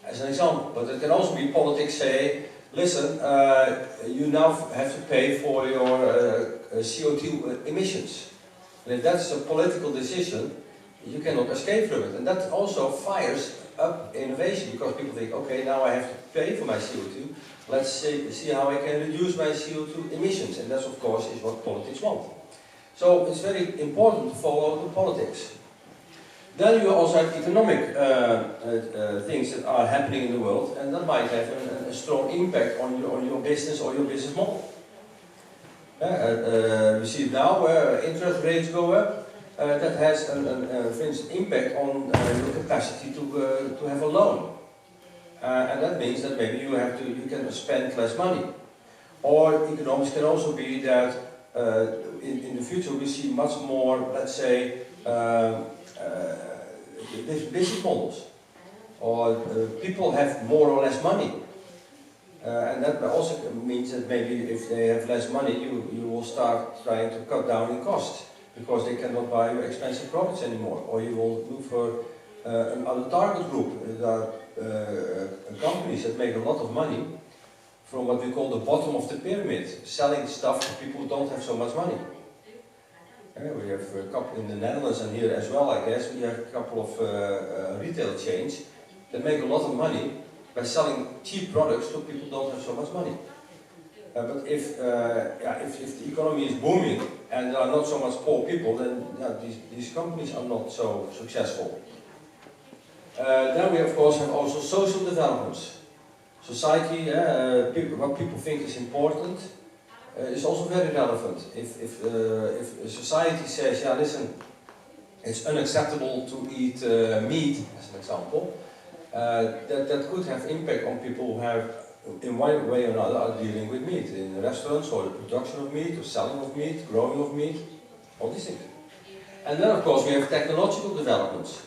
As an example. But it can also be politics say, listen, you now have to pay for your CO2 emissions. And if that's a political decision, you cannot escape from it. And that also fires up innovation, because people think, okay, now I have to pay for my CO2. Let's see how I can reduce my CO2 emissions. And that, of course, is what politics want. So it's very important to follow the politics. Then you also have economic things that are happening in the world, and that might have a strong impact on your business or your business model. We see it now where interest rates go up. That has, for instance, impact on your capacity to have a loan. And that means that maybe you can spend less money. Or economics can also be that in the future we see much more, let's say, business models. Or people have more or less money. And that also means that maybe if they have less money, you will start trying to cut down in costs, because they cannot buy your expensive products anymore. Or you will look for another target group. There are companies that make a lot of money from what we call the bottom of the pyramid, selling stuff to people who don't have so much money. We have a couple in the Netherlands and here as well, I guess. We have a couple of retail chains that make a lot of money by selling cheap products to people who don't have so much money. But if the economy is booming and there are not so much poor people, then these companies are not so successful. Then we of course have also social developments. Society, what people think is important, is also very relevant. If society says, yeah, listen, it's unacceptable to eat meat, as an example, that could have impact on people who have, in one way or another, are dealing with meat in restaurants, or the production of meat, or selling of meat, growing of meat, all these things. And then, of course, we have technological developments.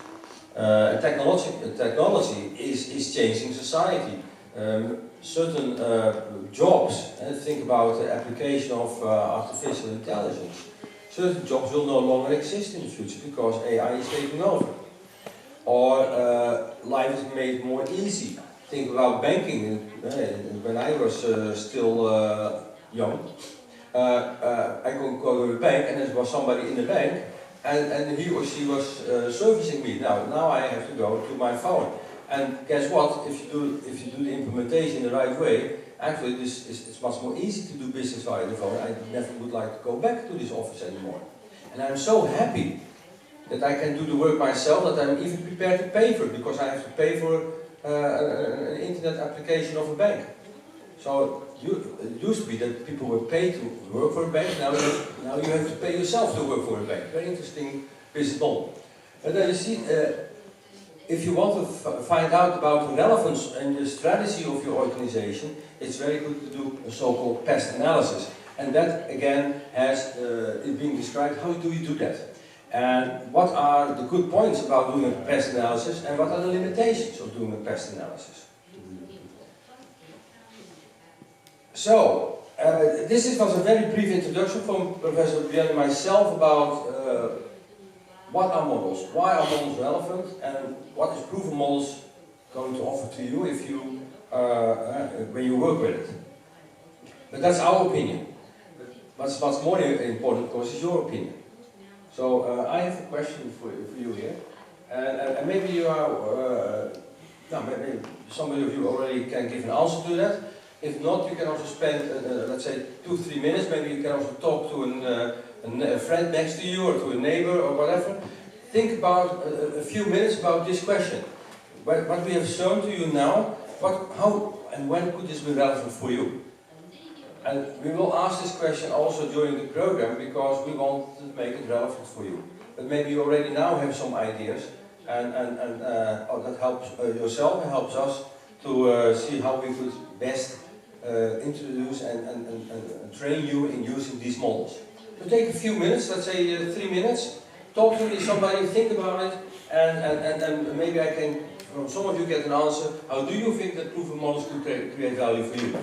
Technology is changing society. Certain jobs, think about the application of artificial intelligence. Certain jobs will no longer exist in the future because AI is taking over. Or life is made more easy. Think about banking. When I was still young, I could go to the bank and there was somebody in the bank and he or she was servicing me. Now I have to go to my phone. And guess what? If you do the implementation the right way, actually it's much more easy to do business via the phone. I never would like to go back to this office anymore. And I'm so happy that I can do the work myself, that I'm even prepared to pay for it, because I have to pay for an internet application of a bank. So it used to be that people were paid to work for a bank, now you have to pay yourself to work for a bank. Very interesting business model. And then you see, if you want to find out about the relevance and the strategy of your organization, it's very good to do a so-called PEST analysis. And that, again, has is being described. How do you do that? And what are the good points about doing a PEST analysis, and what are the limitations of doing a PEST analysis? So, this was a very brief introduction from Professor Brienne and myself about what are models, why are models relevant, and what is proven models going to offer to you if you when you work with it. But that's our opinion. What's more important, of course, is your opinion. So I have a question for you here, and maybe you are, maybe somebody of you already can give an answer to that. If not, you can also spend, let's say, 2-3 minutes. Maybe you can also talk to a friend next to you or to a neighbor or whatever. Think about a few minutes about this question. What we have shown to you now, how and when could this be relevant for you? And we will ask this question also during the program because we want to make it relevant for you. But maybe you already now have some ideas, and that helps yourself and helps us to see how we could best introduce and train you in using these models. So take a few minutes, let's say 3 minutes, talk to somebody, think about it, and maybe I can, from some of you, get an answer. How do you think that proven models could create value for you?